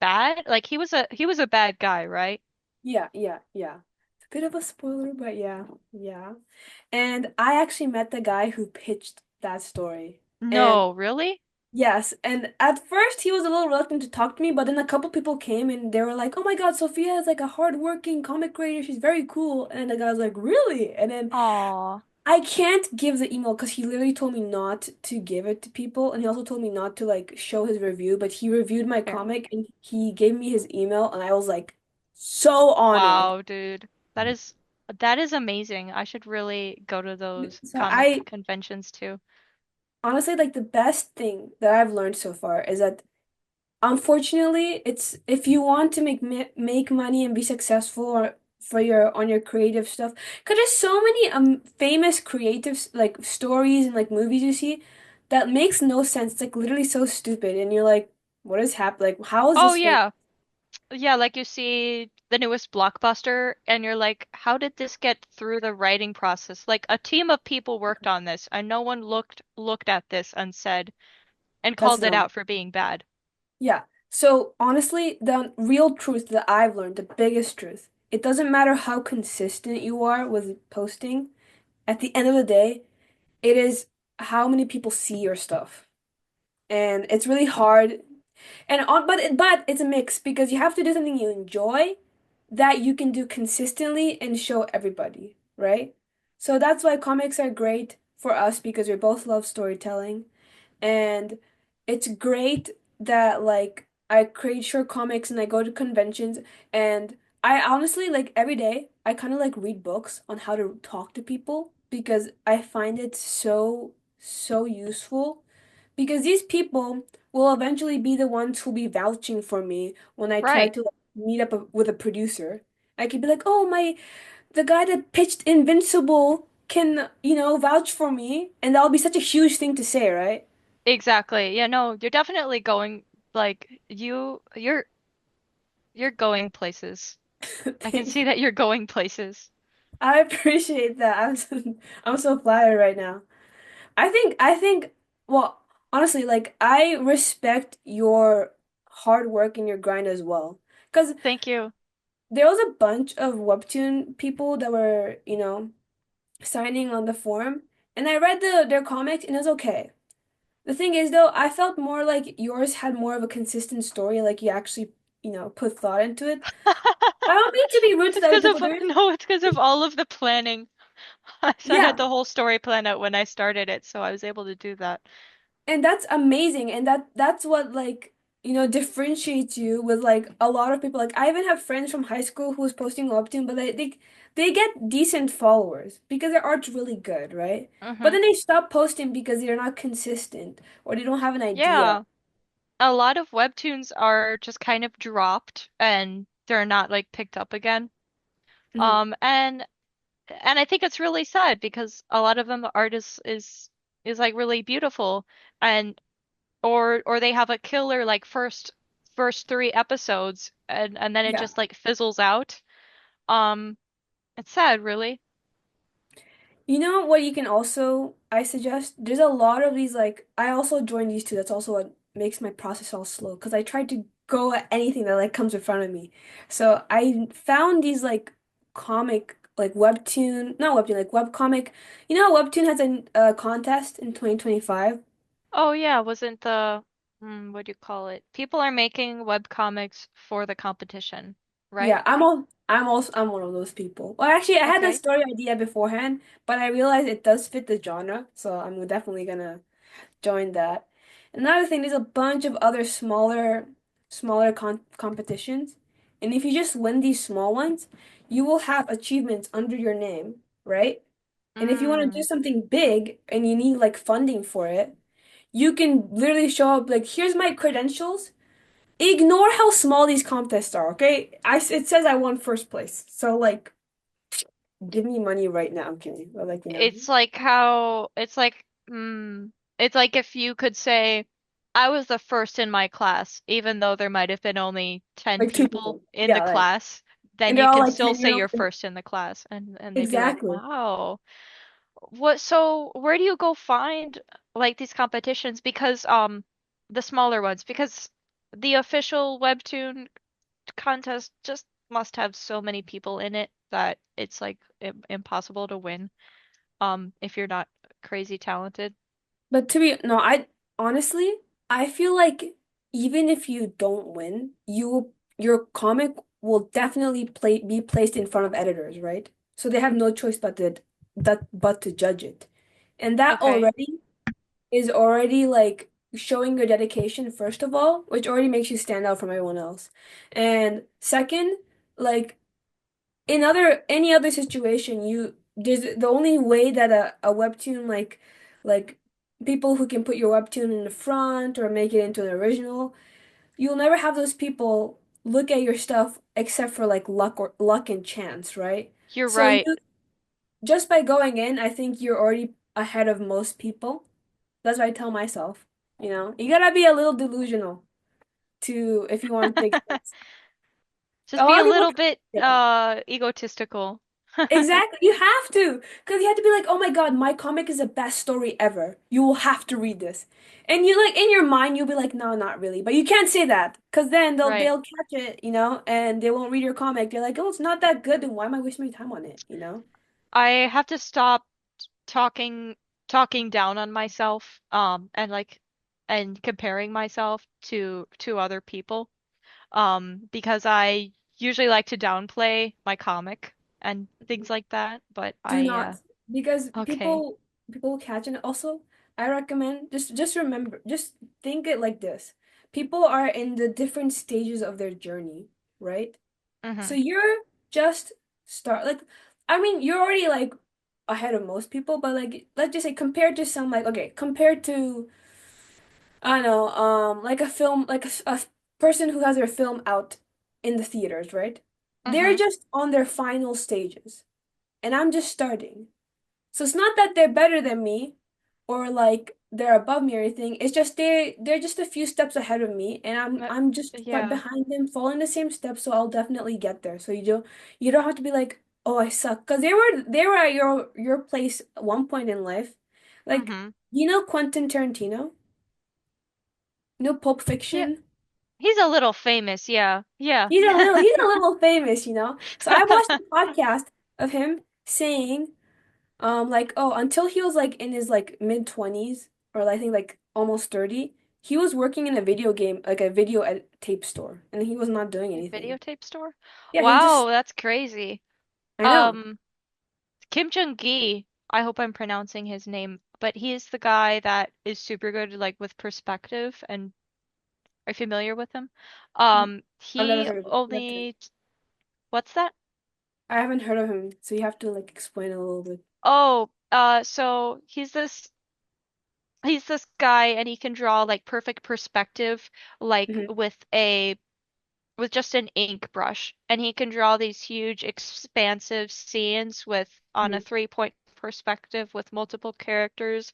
bad. Like he was a bad guy, right? Yeah, yeah, yeah. It's a bit of a spoiler, but yeah, yeah. And I actually met the guy who pitched that story. And No, really? yes, and at first he was a little reluctant to talk to me, but then a couple people came and they were like, "Oh my God, Sophia is like a hardworking comic creator. She's very cool." And the guy was like, "Really?" And then Aw, I can't give the email because he literally told me not to give it to people, and he also told me not to like show his review. But he reviewed my fair. comic and he gave me his email, and I was like so honored. Wow, dude. That is amazing. I should really go to those So comic conventions too. honestly like the best thing that I've learned so far is that unfortunately, it's if you want to make money and be successful or for your on your creative stuff, because there's so many famous creative like stories and like movies you see that makes no sense. It's like literally so stupid, and you're like, what is happening? Like, how is Oh this fake? yeah. Yeah, like you see the newest blockbuster and you're like, how did this get through the writing process? Like a team of people worked on this and no one looked at this and said and That's called it dumb. out for being bad. Yeah. So honestly, the real truth that I've learned, the biggest truth, it doesn't matter how consistent you are with posting. At the end of the day, it is how many people see your stuff. And it's really hard but it's a mix because you have to do something you enjoy that you can do consistently and show everybody, right? So that's why comics are great for us because we both love storytelling. And it's great that like I create short comics and I go to conventions, and I honestly like every day I kind of like read books on how to talk to people because I find it so useful because these people will eventually be the ones who'll be vouching for me when I try Right. to like, meet up with a producer. I could be like, "Oh, the guy that pitched Invincible can, vouch for me." And that'll be such a huge thing to say, right? Exactly. Yeah, no, you're definitely going like you're going places. I can Thank you. see that you're going places. I appreciate that. I'm so flattered right now. I think well, honestly, like I respect your hard work and your grind as well. Because Thank you. there was a bunch of Webtoon people that were, signing on the forum, and I read their comics and it was okay. The thing is though, I felt more like yours had more of a consistent story, like you actually, put thought into it. I don't mean to be rude to It's the other because people. of There no, it's because of all of the planning. I had Yeah. the whole story planned out when I started it, so I was able to do that. And that's amazing. And that's what like, differentiates you with like a lot of people. Like I even have friends from high school who's posting Webtoon, but they get decent followers because their art's really good, right? But Hmm. then they stop posting because they're not consistent or they don't have an idea. Yeah. A lot of webtoons are just kind of dropped and they're not like picked up again. Mhm. And I think it's really sad because a lot of them the art is like really beautiful and or they have a killer like first three episodes and then it Yeah. just like fizzles out. Um it's sad, really. You know what you can also, I suggest, there's a lot of these like I also joined these two. That's also what makes my process all slow because I tried to go at anything that like comes in front of me. So I found these like comic like webtoon, not webtoon, like webcomic. You know how Webtoon has a contest in 2025? Oh yeah, wasn't the what do you call it? People are making web comics for the competition, right? Yeah, I'm one of those people. Well, actually, I had the Okay. story idea beforehand, but I realized it does fit the genre, so I'm definitely gonna join that. Another thing, there's a bunch of other smaller competitions, and if you just win these small ones, you will have achievements under your name, right? And if you want to do Mm. something big and you need like funding for it, you can literally show up like, here's my credentials. Ignore how small these contests are, okay? It says I won first place, so like, give me money right now. I'm kidding, but like, It's like how it's like if you could say I was the first in my class, even though there might have been only 10 like two people people, in the yeah, like, class, then and they're you all can like still 10 year say you're olds. first in the class and they'd be like, Exactly. "Wow." What so where do you go find like these competitions because the smaller ones because the official webtoon contest just must have so many people in it that it's like impossible to win if you're not crazy talented. But to be no, I honestly, I feel like even if you don't win, your comic will definitely be placed in front of editors, right? So they have no choice but to judge it. And that Okay. already is already like showing your dedication, first of all, which already makes you stand out from everyone else. And second, like in any other situation, you there's the only way that a webtoon like people who can put your webtoon in the front or make it into an original, you'll never have those people look at your stuff except for like luck and chance, right? You're So right. you just by going in, I think you're already ahead of most people. That's what I tell myself. You know, you gotta be a little delusional to if you want big things. A Just be lot a of people, little bit yeah. egotistical. Exactly. You have to. Because you have to be like, oh my God, my comic is the best story ever. You will have to read this. And you like in your mind you'll be like, no, not really. But you can't say that. Because then Right. they'll catch it, and they won't read your comic. They're like, oh, it's not that good, then why am I wasting my time on it? I have to stop talking talking down on myself and comparing myself to other people because I usually like to downplay my comic and things like that, but Do I not because okay. people will catch it. Also, I recommend just remember, just think it like this. People are in the different stages of their journey, right? So Mhm. you're just start like I mean you're already like ahead of most people, but like let's just say compared to some like okay, compared to I don't know, like a film like a person who has their film out in the theaters, right? They're Mhm. just on their final stages, and I'm just starting. So it's not that they're better than me or like they're above me or anything. It's just they're just a few steps ahead of me and I'm Uh, I'm just right Yeah. behind them, following the same steps, so I'll definitely get there. So you don't have to be like, "Oh, I suck." Because they were at your place at one point in life. Like, Mhm. you know Quentin Tarantino? You know Pulp Yeah. Fiction? He's a little famous, yeah. Yeah. He's a little famous. So I watched a podcast of him saying like, oh, until he was like in his like mid-20s or I think like almost 30, he was working in a video game, like a tape store, and he was not doing A anything. videotape store? Yeah, he Wow, just, that's crazy. I know. Um, Kim Jung-gi, I hope I'm pronouncing his name, but he's the guy that is super good like with perspective and are you familiar with him? I've never He heard of it. only what's that? I haven't heard of him, so you have to like explain a little bit. Oh, so he's this guy and he can draw like perfect perspective like Hmm. with just an ink brush and he can draw these huge expansive scenes with on a Hmm. 3-point perspective with multiple characters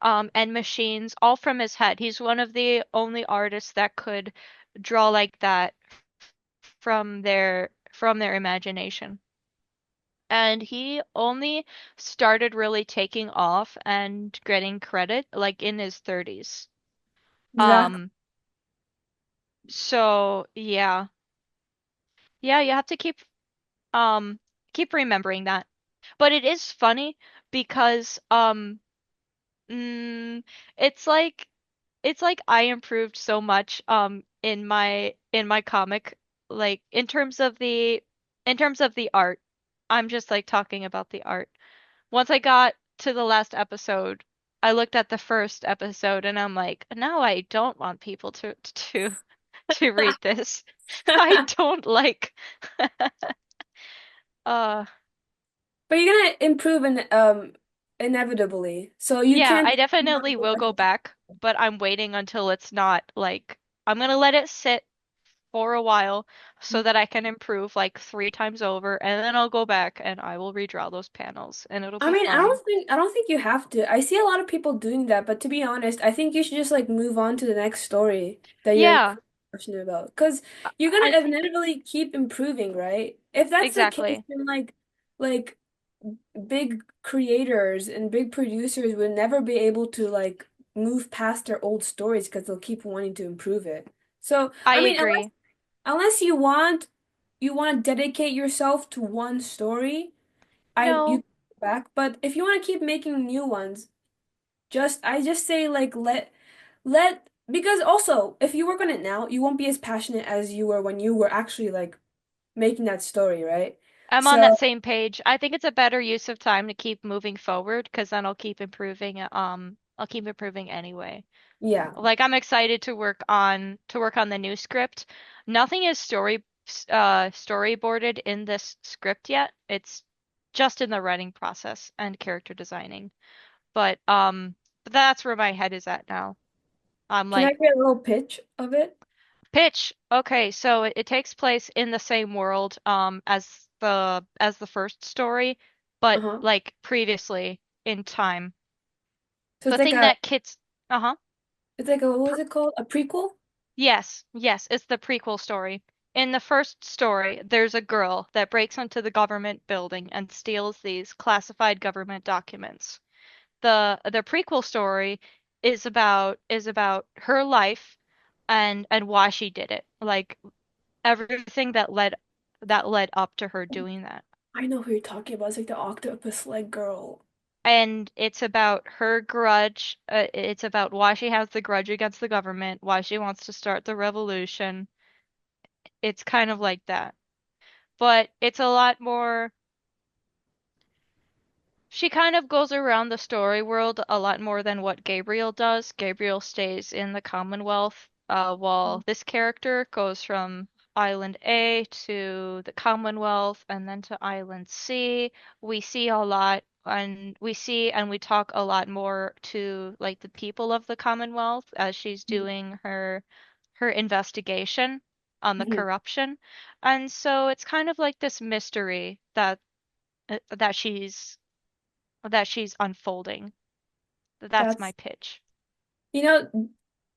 and machines all from his head. He's one of the only artists that could draw like that from their imagination. And he only started really taking off and getting credit like in his 30s. Exactly. Um, so yeah. Yeah, you have to keep remembering that. But it is funny because mm, it's like it's like I improved so much in my comic like in terms of the art. I'm just like talking about the art. Once I got to the last episode, I looked at the first episode and I'm like, now I don't want people to read this. I don't like uh But you're gonna improve inevitably, so you yeah, can't I not definitely go will back. go back, but I'm waiting until it's not like I'm gonna let it sit for a while so that I can improve like 3 times over, and then I'll go back and I will redraw those panels, and it'll I be mean, fine. I don't think you have to. I see a lot of people doing that, but to be honest, I think you should just like move on to the next story that you're Yeah, passionate about, because you're I gonna think inevitably keep improving, right? If that's the case, exactly. then like big creators and big producers would never be able to like move past their old stories because they'll keep wanting to improve it. So, I I mean, agree. unless you want to dedicate yourself to one story. You No, can go back, but if you want to keep making new ones, I just say like let because also if you work on it now, you won't be as passionate as you were when you were actually like making that story, right? I'm on that So same page. I think it's a better use of time to keep moving forward because then I'll keep improving anyway. yeah. Like I'm excited to work on the new script. Nothing is storyboarded in this script yet. It's just in the writing process and character designing. But that's where my head is at now. I'm Can I like, get a little pitch of it? pitch. Okay, so it takes place in the same world as the first story, but Uh-huh. like previously in time. So The thing that kids, uh-huh. it's like a what was it called? A prequel? Yes, yes, it's the prequel story. In the first story, there's a girl that breaks into the government building and steals these classified government documents. The prequel story is about her life and why she did it. Like everything that led up to her doing that. I know who you're talking about. It's like the octopus leg girl. And it's about her grudge. It's about why she has the grudge against the government, why she wants to start the revolution. It's kind of like that. But it's a lot more. She kind of goes around the story world a lot more than what Gabriel does. Gabriel stays in the Commonwealth, while this character goes from Island A to the Commonwealth and then to Island C. We see a lot and we talk a lot more to like the people of the Commonwealth as she's doing her investigation on the Mhm. corruption. And so it's kind of like this mystery that she's unfolding. That's my That's, pitch. you know,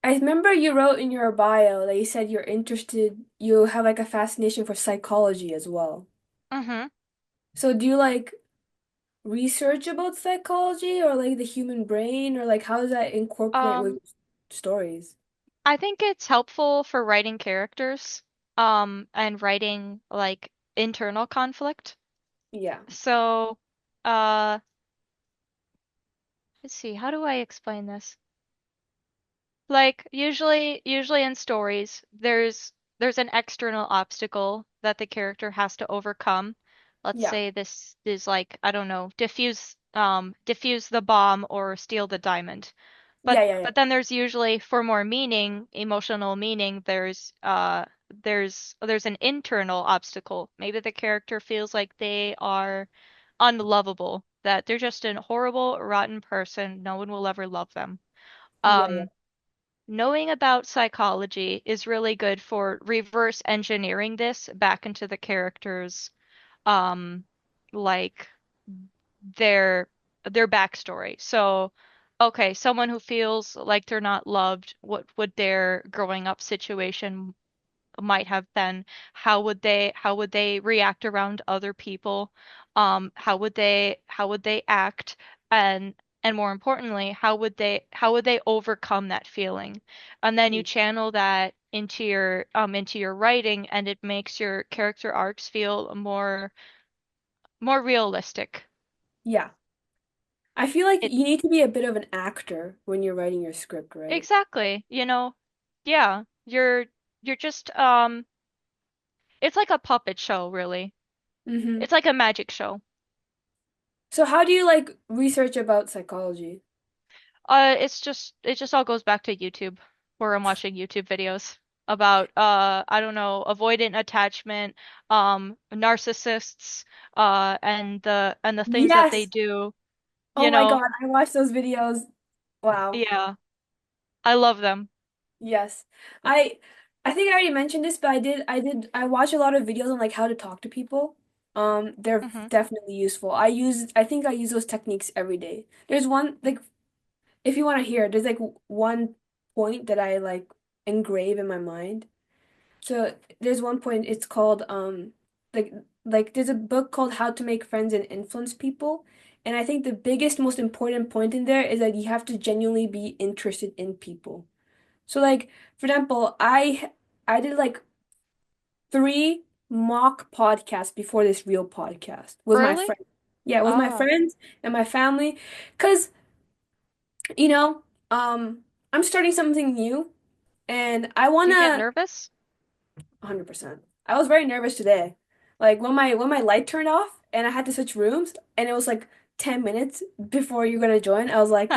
I remember you wrote in your bio that you said you have like a fascination for psychology as well. hmm So do you like research about psychology or like the human brain or like how does that incorporate with Um, stories? I think it's helpful for writing characters, and writing like internal conflict. Yeah. So, uh, let's see, how do I explain this? Like usually in stories, there's an external obstacle that the character has to overcome. Let's Yeah. say this is like, I don't know, diffuse the bomb or steal the diamond. But Yeah, yeah, yeah. but then there's usually for more meaning, emotional meaning, there's an internal obstacle. Maybe the character feels like they are unlovable, that they're just a horrible, rotten person. No one will ever love them. Yeah, yeah. Um, Knowing about psychology is really good for reverse engineering this back into the characters, um, like their their backstory. So, okay, someone who feels like they're not loved, what would their growing up situation might have been? How would they react around other people? How would they act? And and more importantly, how would they overcome that feeling? And then you Mhm. channel that into your writing, and it makes your character arcs feel more realistic. Yeah. I feel like It you need to be a bit of an actor when you're writing your script, right? exactly, you know, yeah, you're just it's like a puppet show, really. Hmm. It's like a magic show. So how do you like research about psychology? It just all goes back to YouTube, where I'm watching YouTube videos about I don't know, avoidant attachment, narcissists, and the things that they Yes. do, Oh you my know. God, I watched those videos. Wow. Yeah, I love them. Yes. I I think I already mentioned this, but I watch a lot of videos on like how to talk to people. They're hmm definitely useful. I think I use those techniques every day. There's one like if you want to hear, there's like one point that I like engrave in my mind. So there's one point it's called like there's a book called How to Make Friends and Influence People. And I think the biggest, most important point in there is that you have to genuinely be interested in people. So like for example, I did like three mock podcasts before this real podcast with my Really? friend. Yeah, with my Oh, friends and my family. Because You know, um, I'm starting something new and I Do you get wanna nervous? 100%. I was very nervous today. Like when my light turned off and I had to switch rooms and it was like 10 minutes before you're gonna join, I was like,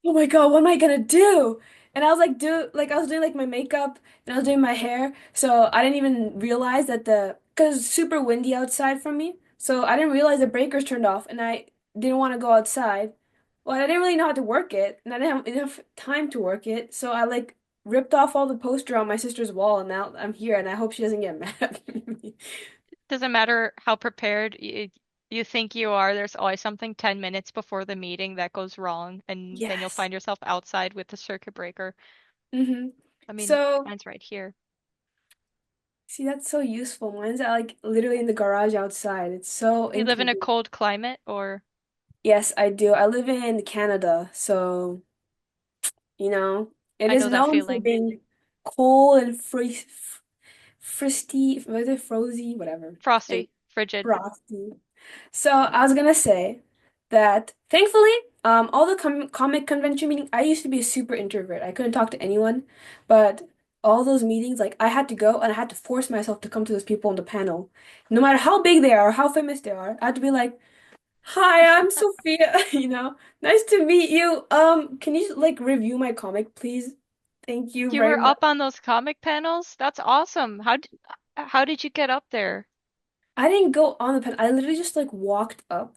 oh my God, what am I gonna do? And I was like I was doing like my makeup and I was doing my hair, so I didn't even realize that because it's super windy outside from me, so I didn't realize the breakers turned off and I didn't want to go outside. Well, I didn't really know how to work it and I didn't have enough time to work it, so I like ripped off all the poster on my sister's wall and now I'm here and I hope she doesn't get mad at me. Doesn't matter how prepared you think you are, there's always something 10 minutes before the meeting that goes wrong, and then you'll Yes. find yourself outside with the circuit breaker. Mm-hmm. I mean, So, mine's right here. see, that's so useful. Mine's like literally in the garage outside. It's so You live in a inconvenient. cold climate, or Yes, I do. I live in Canada, so, you know, it I is know that known for feeling. being cold and fristy, was it frozy, whatever, and Frosty, frigid. frosty. So I was gonna say that thankfully, all the comic convention meetings, I used to be a super introvert. I couldn't talk to anyone, but all those meetings, like I had to go and I had to force myself to come to those people on the panel. No matter how big they are, how famous they are, I had to be like, "Hi, I'm Sophia, nice to meet you. Can you like review my comic, please? Thank you You very were much." up on those comic panels? That's awesome. How did you get up there? I didn't go on the panel. I literally just like walked up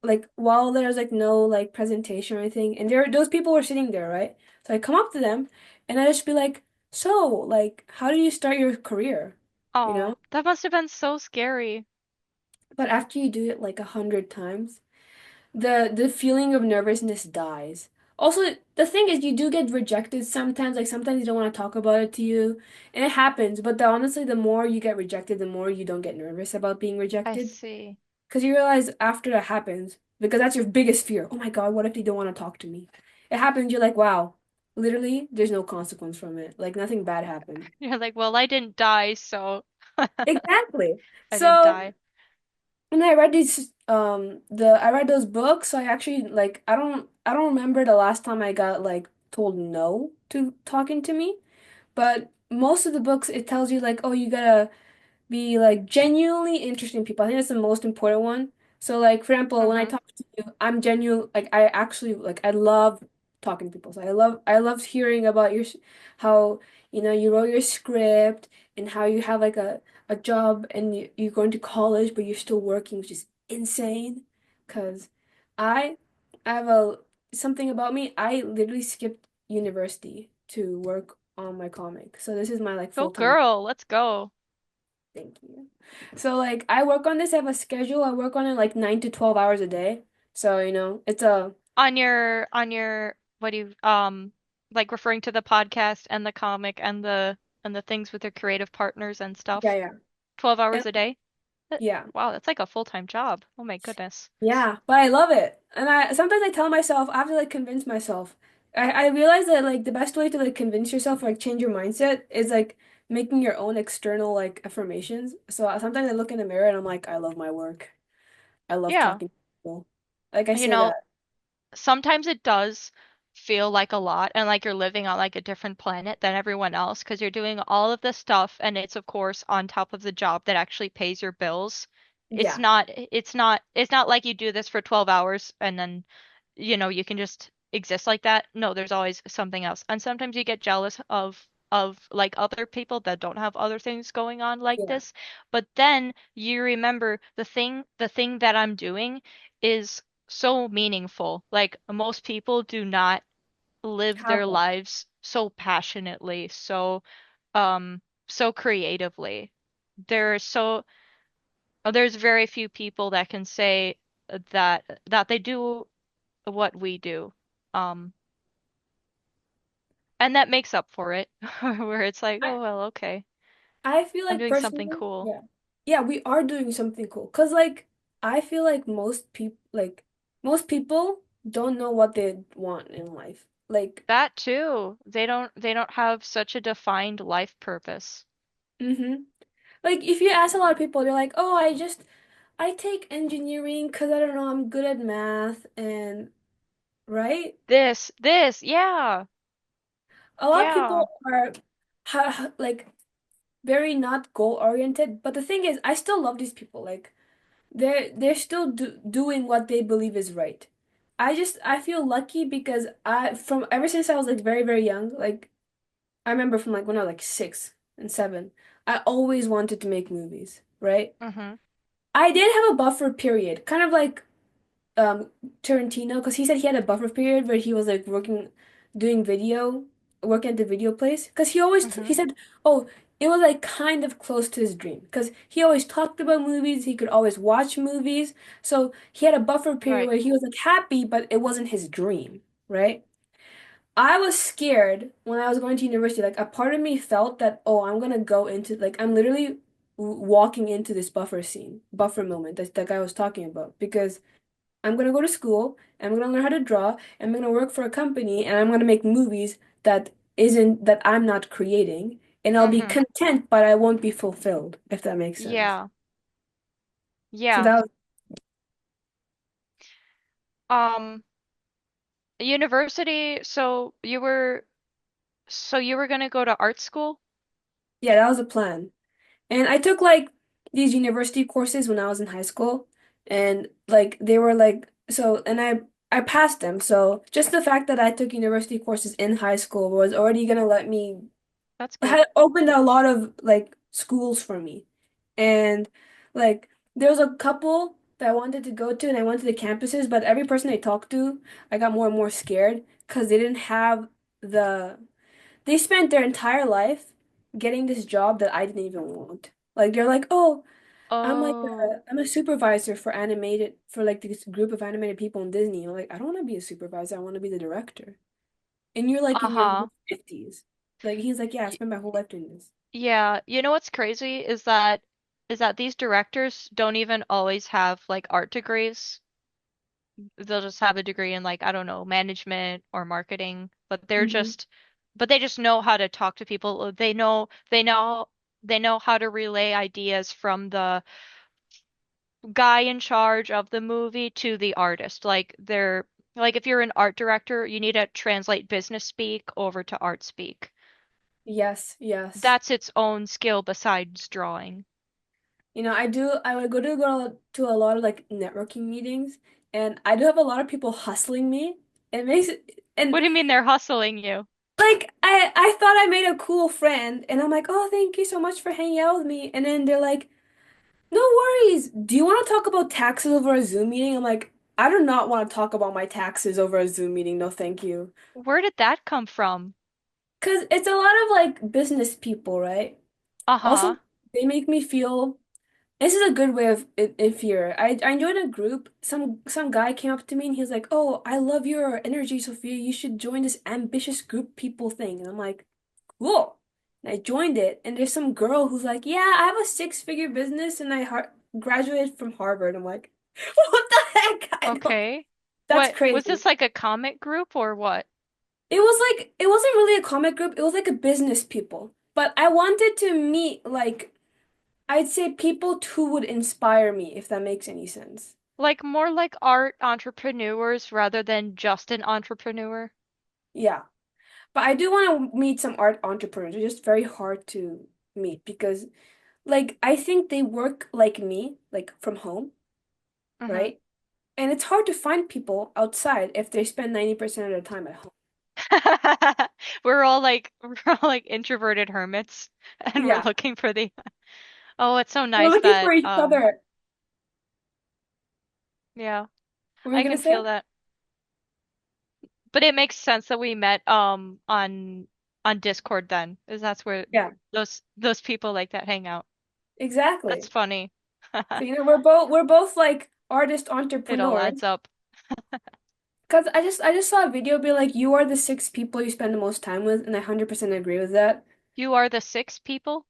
like while there's like no like presentation or anything, and those people were sitting there, right? So I come up to them and I just be like, so like how did you start your career? You Oh, know? that must have been so scary. But after you do it like 100 times, the feeling of nervousness dies. Also, the thing is you do get rejected sometimes, like sometimes you don't want to talk about it to you, and it happens, but honestly, the more you get rejected, the more you don't get nervous about being I rejected. see. Because you realize after that happens, because that's your biggest fear. Oh my God, what if they don't want to talk to me? It happens, you're like, wow, literally, there's no consequence from it. Like nothing bad happened. You're like, well, I didn't die, so Exactly. I didn't So, die. and I read those books, so I actually like I don't remember the last time I got like told no to talking to me, but most of the books it tells you like, oh, you gotta be like genuinely interested in people. I think that's the most important one. So like for example, when I Mm-hmm. talk to you, I'm genuine like I actually like I love talking to people. So I love hearing about how you wrote your script and how you have like a job and you're going to college but you're still working, which is insane. Because I I have a something about me. I literally skipped university to work on my comic. So this is my like Go full-time. girl, let's go. Thank you. So like I work on this, I have a schedule. I work on it like 9 to 12 hours a day. So, it's a On your what do you like referring to the podcast and the comic and the things with your creative partners and yeah, stuff. yeah. 12 And hours a day? yeah. Wow, that's like a full-time job. Oh my goodness. Yeah, but I love it. And I sometimes I tell myself, I have to like convince myself. I realize that like the best way to like convince yourself or like change your mindset is like making your own external like affirmations. So sometimes I look in the mirror and I'm like, I love my work. I love Yeah. talking to people. Like I You say know, that. sometimes it does feel like a lot and like you're living on like a different planet than everyone else because you're doing all of this stuff and it's of course on top of the job that actually pays your bills. Yeah. It's not like you do this for 12 hours and then you can just exist like that. No, there's always something else. And sometimes you get jealous of like other people that don't have other things going on like Yeah. this. But then you remember the thing that I'm doing is so meaningful. Like most people do not live Have their that. lives so passionately, so creatively. There's so there's very few people that can say that they do what we do. Um, and that makes up for it, where it's like, oh well, okay, I feel I'm like doing something personally, cool. yeah. Yeah, we are doing something cool. 'Cause like I feel like most people don't know what they want in life. Like, That too. They don't have such a defined life purpose. mm-hmm. Like if you ask a lot of people, they're like, "Oh, I take engineering 'cause I don't know, I'm good at math and right? Yeah, A lot of yeah. people are like very not goal oriented, but the thing is, I still love these people. Like they're still doing what they believe is right. I feel lucky because I from ever since I was like very young, like I remember from like when I was like 6 and 7, I always wanted to make movies, right? Mm-hmm. I did have a buffer period, kind of like um Tarantino, because he said he had a buffer period where he was like doing video, working at the video place. Because he Mm-hmm. said, oh, it was like kind of close to his dream. Because he always talked about movies, he could always watch movies. So he had a buffer period Right. where he was like happy, but it wasn't his dream, right? I was scared when I was going to university. Like a part of me felt that, oh, I'm gonna go into like I'm literally walking into this buffer moment that guy was talking about because I'm gonna go to school, I'm gonna learn how to draw, I'm gonna work for a company, and I'm gonna make movies that I'm not creating, and I'll be Mm-hmm. content, but I won't be fulfilled, if that makes sense. Yeah. So Yeah. that was Um, University, so you were gonna go to art school? yeah, that was a plan. And I took like these university courses when I was in high school, and like they were like so, and I passed them. So just the fact that I took university courses in high school was already gonna let me That's good. had opened a lot of like schools for me. And like there was a couple that I wanted to go to and I went to the campuses, but every person I talked to, I got more and more scared because they didn't have the they spent their entire life getting this job that I didn't even want. Like they're like, "Oh, Oh, I'm a supervisor for animated for like this group of animated people in Disney." I'm like, "I don't want to be a supervisor. I want to be the director." And you're like in your uh-huh. mid 50s. Like he's like, "Yeah, I Y- spent my whole life doing this." Yeah, you know what's crazy is that these directors don't even always have like art degrees. They'll just have a degree in like, I don't know, management or marketing, Hmm. but they just know how to talk to people. They know how to relay ideas from the guy in charge of the movie to the artist. Like if you're an art director, you need to translate business speak over to art speak. Yes, yes. That's its own skill besides drawing. I would go to a lot of like networking meetings, and I do have a lot of people hustling me. It makes it, What and do you mean they're hustling you? like I thought I made a cool friend, and I'm like, "Oh, thank you so much for hanging out with me." And then they're like, "No worries. Do you want to talk about taxes over a Zoom meeting?" I'm like, "I do not want to talk about my taxes over a Zoom meeting. No, thank you." Where did that come from? 'Cause it's a lot of like business people, right? Also, Uh-huh. they make me feel this is a good way of inferior. I joined a group. Some guy came up to me and he was like, "Oh, I love your energy, Sophia. You should join this ambitious group people thing." And I'm like, "Cool." And I joined it, and there's some girl who's like, "Yeah, I have a six-figure business and I har graduated from Harvard." I'm like, "What the heck?" I don't. Okay. That's What was crazy. this like a comic group or what? It wasn't really a comic group. It was like a business people. But I wanted to meet like I'd say people who would inspire me, if that makes any sense. Like more like art entrepreneurs rather than just an entrepreneur? Yeah. But I do want to meet some art entrepreneurs. They're just very hard to meet because, like, I think they work like me, like from home, Mm-hmm. right? And it's hard to find people outside if they spend 90% of their time at home. We're all like introverted hermits and we're Yeah. looking for the Oh, it's so We're nice looking that for each other. yeah, What were you I gonna can say? feel that. But it makes sense that we met on Discord then, is that's where Yeah, those people like that hang out. That's exactly. funny. So, we're both like artist It all entrepreneurs. adds up. Because I just saw a video be like, you are the six people you spend the most time with, and I 100% agree with that. You are the six people?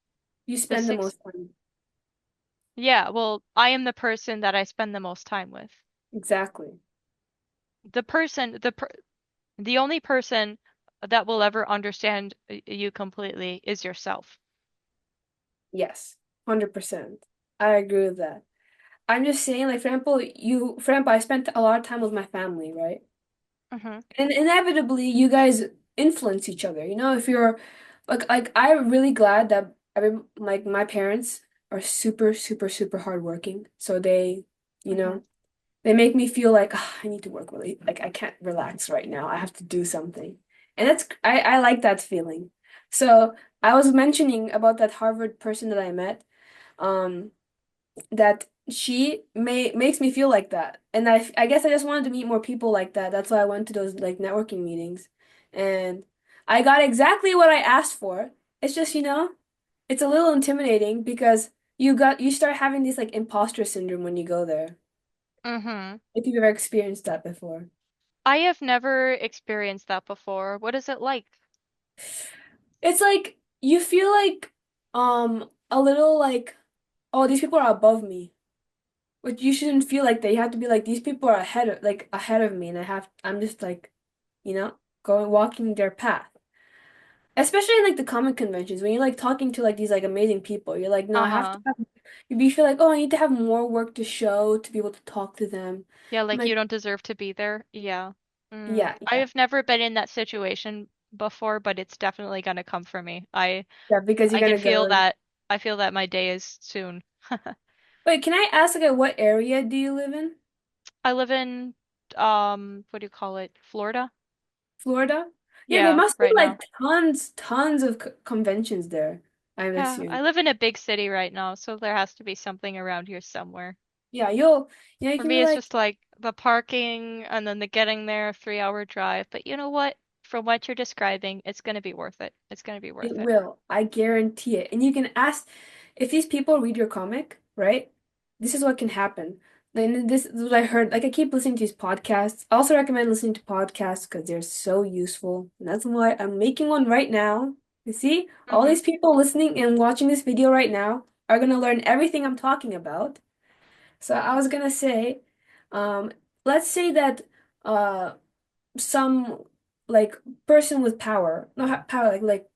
You The spend the six? most time. Yeah, well, I am the person that I spend the most time with. Exactly. The person, the only person that will ever understand you completely is yourself. Yes. 100%. I agree with that. I'm just saying, like, for example, I spent a lot of time with my family, right? Mm-hmm. And inevitably you guys influence each other. You know, if you're like I'm really glad that like my parents are super, super, super hardworking. So they, you Mm-hmm. know, they make me feel like "Ah, I need to work really like I can't relax right now. I have to do something." And I like that feeling. So I was mentioning about that Harvard person that I met. Um, that she makes me feel like that. And I guess I just wanted to meet more people like that. That's why I went to those like networking meetings. And I got exactly what I asked for. It's just, it's a little intimidating because you start having this like imposter syndrome when you go there. Mm-hmm. If you've ever experienced that before. I have never experienced that before. What is it like? It's like you feel like a little like, oh, these people are above me. But you shouldn't feel like that. You have to be like these people are ahead of me and I'm just like, going walking their path. Especially in like the comic conventions when you're like talking to like these like amazing people. You're like, no, I have to Uh-huh. have you feel like, oh, I need to have more work to show to be able to talk to them. Yeah, I'm like you like, don't deserve to be there. Yeah. I yeah, have never been in that situation before, but it's definitely gonna come for me. yeah, because you're I can gonna feel go. that. I feel that my day is soon. Wait, can I ask like what area do you live in? I live in what do you call it? Florida? Florida? Yeah, there Yeah, must be right now. like tons of conventions there, I Yeah, assume. I live in a big city right now, so there has to be something around here somewhere. Yeah, you For can me, be it's like, just like the parking and then the getting there, 3 hour drive. But you know what? From what you're describing, it's gonna be worth it. It's gonna be it worth it. will. I guarantee it. And you can ask if these people read your comic, right? This is what can happen. Then this is what I heard. Like I keep listening to these podcasts. I also recommend listening to podcasts because they're so useful. And that's why I'm making one right now. You see, all Mm-hmm. these people listening and watching this video right now are gonna learn everything I'm talking about. So I was gonna say, um, let's say that uh some like person with power, not power, like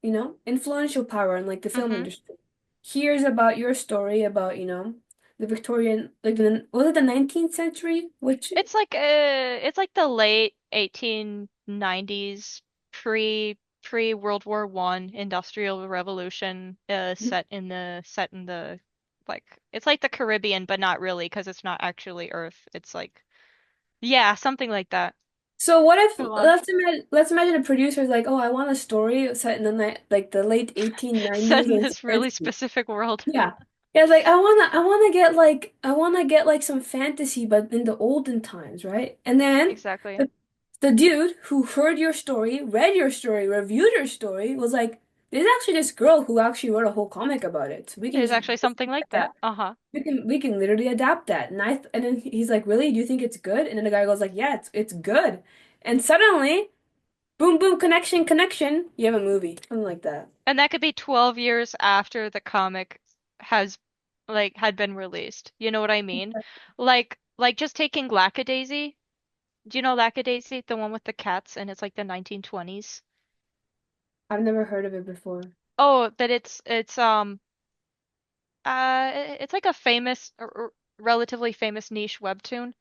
influential power in like the film Mm-hmm. industry, hears about your story about the Victorian like was it the 19th century? Which It's like the late 1890s, pre World War One Industrial Revolution, set in the like it's like the Caribbean, but not really because it's not actually Earth. It's like yeah, something like that. so what if Go on. let's imagine a producer's like, oh, I want a story set in the night like the late Set 1890s in and this really 70s. specific world. Yeah. Yeah, it's like I wanna get like some fantasy but in the olden times, right? And then Exactly. the, the dude who heard your story, read your story, reviewed your story was like, there's actually this girl who actually wrote a whole comic about it. So we can There's just actually something like that. adapt. Uh-huh. We can literally adapt that. And then he's like, "Really? Do you think it's good?" And then the guy goes like, "Yeah, it's good." And suddenly, boom boom connection, you have a movie. Something like that. And that could be 12 years after the comic has had been released. You know what I mean? Like just taking Lackadaisy. Do you know Lackadaisy, the one with the cats and it's like the 1920s? I've never heard of it before. Oh, but it's like a relatively famous niche webtoon.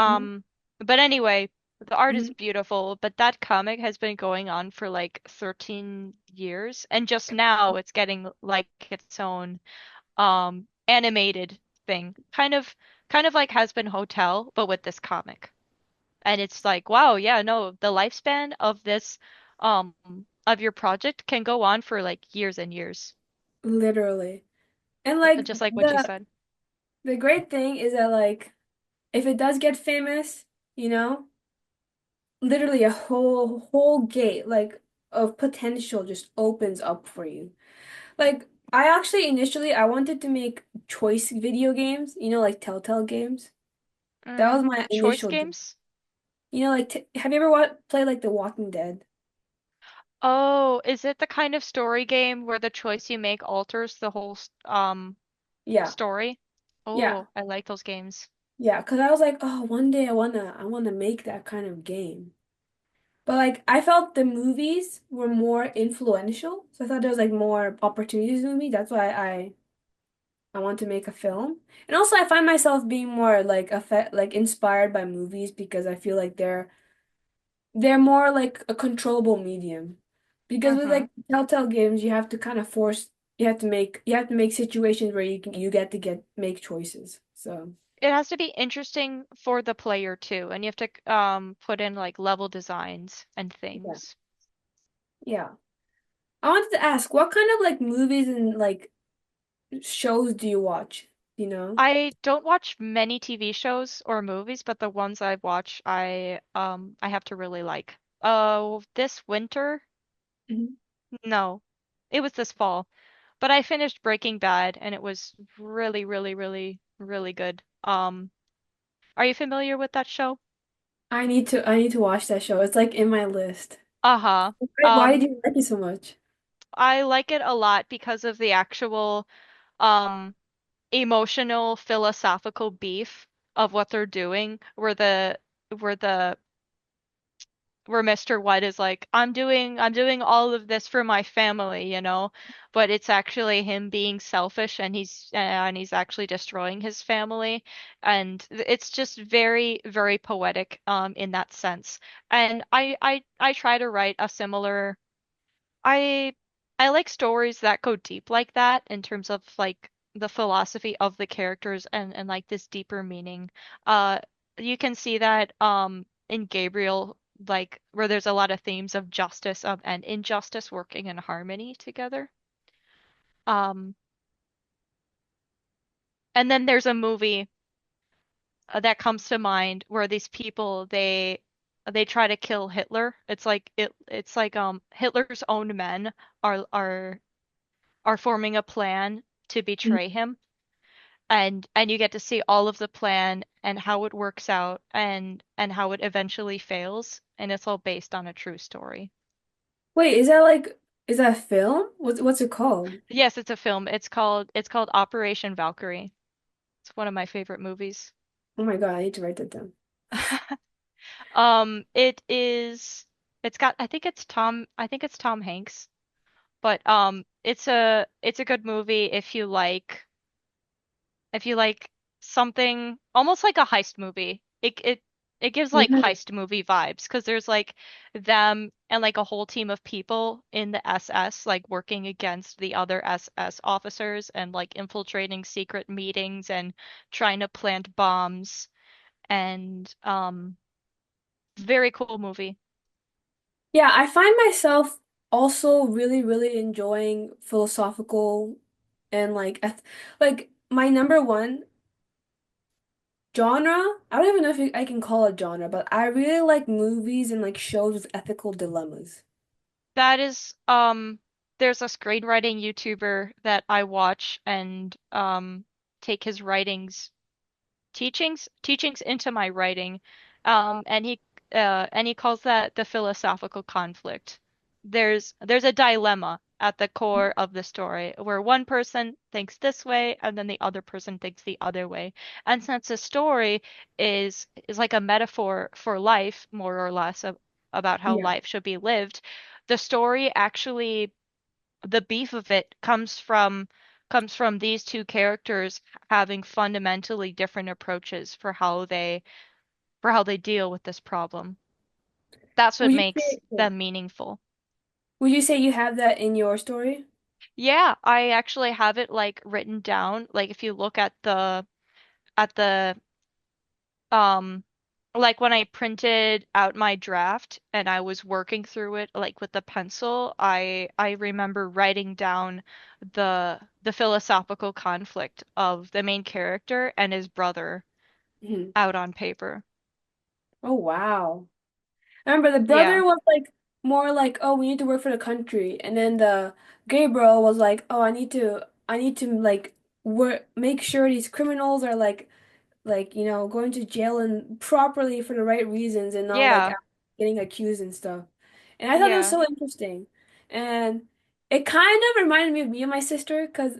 Mhm. Um, but anyway, the art is beautiful, but that comic has been going on for like 13 years, and just now it's getting like its own animated thing. Kind of like Has Been Hotel, but with this comic. And it's like, wow, yeah, no, the lifespan of this um of your project can go on for like years and years. Literally. And like Just like what you the said. the great thing is that like if it does get famous, literally a whole gate like of potential just opens up for you. Like I actually initially I wanted to make choice video games, like Telltale games. That was my Choice initial dream. games? Like have you ever played like The Walking Dead? Oh, is it the kind of story game where the choice you make alters the whole Yeah. story? Yeah. Oh, I like those games. Yeah, 'cause I was like, oh, one day I wanna make that kind of game. But like I felt the movies were more influential. So I thought there was like more opportunities in the movie. That's why I want to make a film. And also I find myself being more like inspired by movies because I feel like they're more like a controllable medium. Because with Mm-hmm. like Telltale games, you have to kind of force, you have to make situations where you get to make choices. So, It has to be interesting for the player too, and you have to put in like level designs and yeah. things. Yeah. I wanted to ask, what kind of like movies and like shows do you watch? You know? I don't watch many TV shows or movies, but the ones I watch, I have to really like. Oh, this winter? Mhm. No. It was this fall. But I finished Breaking Bad and it was really, really, really, really good. Are you familiar with that show? I need to watch that show. It's like in my list. Uh-huh. Why did Um, you like it so much? I like it a lot because of the actual um emotional philosophical beef of what they're doing, where the where Mr. White is like, I'm doing all of this for my family, but it's actually him being selfish and he's actually destroying his family. And it's just very, very poetic in that sense. And I try to write a similar I I like stories that go deep like that in terms of like the philosophy of the characters and like this deeper meaning. Uh you can see that in Gabriel, like where there's a lot of themes of justice and injustice working in harmony together. Um and then there's a movie that comes to mind where these people they try to kill Hitler. It's like Hitler's own men are forming a plan to Mhm. betray him, and you get to see all of the plan and how it works out and how it eventually fails, and it's all based on a true story. Wait, is that a film? What's it called? Yes, it's a film. It's called Operation Valkyrie. It's one of my favorite movies. Oh my God, I need to write that down. It is it's got I think it's Tom Hanks, but it's a good movie if you like something almost like a heist movie. It gives like Mhm. heist movie vibes because there's like them and like a whole team of people in the SS like working against the other SS officers and like infiltrating secret meetings and trying to plant bombs and very cool movie. Yeah, I find myself also really, really enjoying philosophical and like my number one genre. I don't even know if I can call it genre, but I really like movies and like shows with ethical dilemmas. That is there's a screenwriting YouTuber that I watch and take his writings teachings into my writing, and he calls that the philosophical conflict. There's a dilemma at the core of the story where one person thinks this way and then the other person thinks the other way. And since the story is like a metaphor for life, more or less, about how Yeah. life should be lived, the story actually the beef of it comes from these two characters having fundamentally different approaches for how they deal with this problem. That's what Would you makes say, yeah. them meaningful. Would you say you have that in your story? Yeah, I actually have it like written down. Like if you look at the um like when I printed out my draft and I was working through it like with the pencil, I remember writing down the philosophical conflict of the main character and his brother Mhm. out on paper. Oh wow. I remember the Yeah. brother was like more like, oh, we need to work for the country, and then the Gabriel was like, oh, I need to like work, make sure these criminals are like going to jail and properly for the right reasons and not like Yeah. getting accused and stuff. And I thought it was Yeah. so interesting, and it kind of reminded me of me and my sister because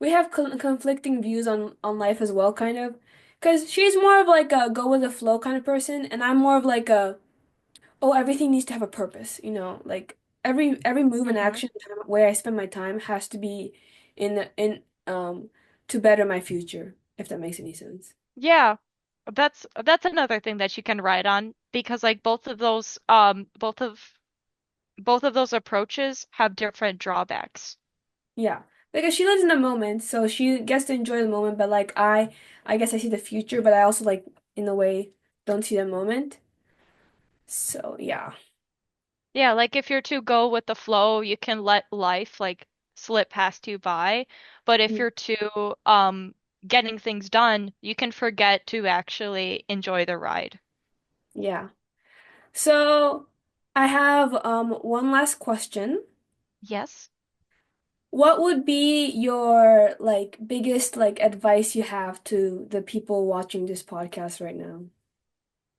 we have conflicting views on life as well, kind of. Because she's more of like a go with the flow kind of person, and I'm more of like a oh, everything needs to have a purpose, like every move and hmm action where I spend my time has to be in to better my future, if that makes any sense. Yeah. That's another thing that you can write on because like both of those approaches have different drawbacks. Yeah. Because she lives in the moment, so she gets to enjoy the moment, but like I guess I see the future, but I also like in a way don't see the moment. So yeah. Yeah, like if you're to go with the flow, you can let life like slip past you by. But if Mm, you're to getting things done, you can forget to actually enjoy the ride. yeah. So I have one last question. Yes. What would be your like biggest like advice you have to the people watching this podcast right now?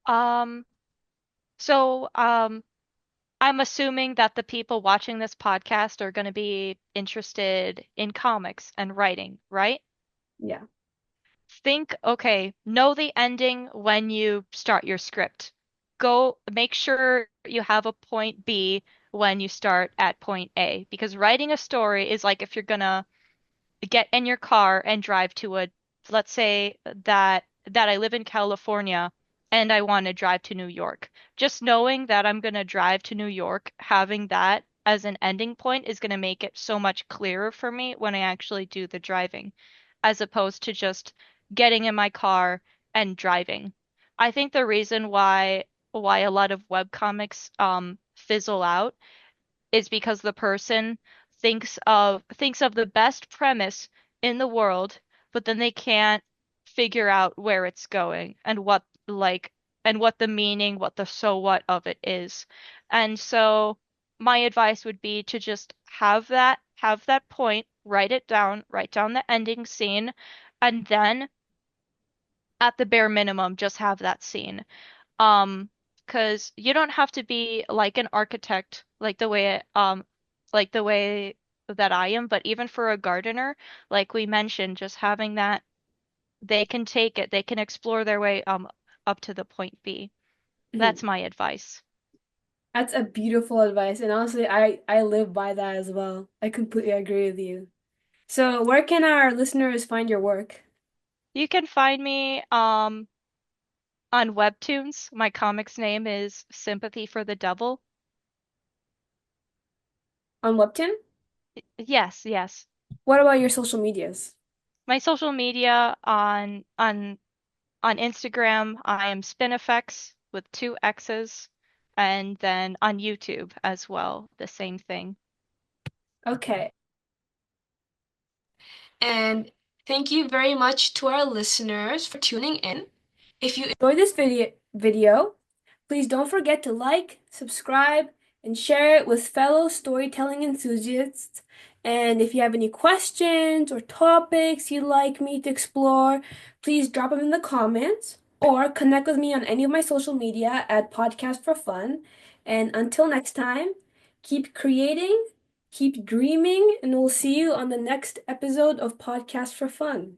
Um, so I'm assuming that the people watching this podcast are going to be interested in comics and writing, right? Yeah. Okay, know the ending when you start your script. Go make sure you have a point B when you start at point A, because writing a story is like if you're gonna get in your car and drive to let's say that I live in California and I want to drive to New York. Just knowing that I'm going to drive to New York, having that as an ending point is going to make it so much clearer for me when I actually do the driving, as opposed to just getting in my car and driving. I think the reason why a lot of webcomics fizzle out is because the person thinks of the best premise in the world, but then they can't figure out where it's going and what the meaning, what the so what of it is. And so my advice would be to just have that point, write down the ending scene, and then at the bare minimum, just have that scene. Because you don't have to be like an architect, like the way that I am, but even for a gardener, like we mentioned, just having that they can take it, they can explore their way up to the point B. That's Mhm. my advice. That's a beautiful advice, and honestly, I live by that as well. I completely agree with you. So, where can our listeners find your work? You can find me on WEBTOONs. My comic's name is Sympathy for the Devil. On WEBTOON? Yes, yes. What about your social medias? My social media on Instagram, I am Spinafexx with two X's, and then on YouTube as well, the same thing. Okay. And thank you very much to our listeners for tuning in. If you enjoyed this video, please don't forget to like, subscribe, and share it with fellow storytelling enthusiasts. And if you have any questions or topics you'd like me to explore, please drop them in the comments or connect with me on any of my social media at Podcast for Fun. And until next time, keep creating, keep dreaming, and we'll see you on the next episode of Podcast for Fun.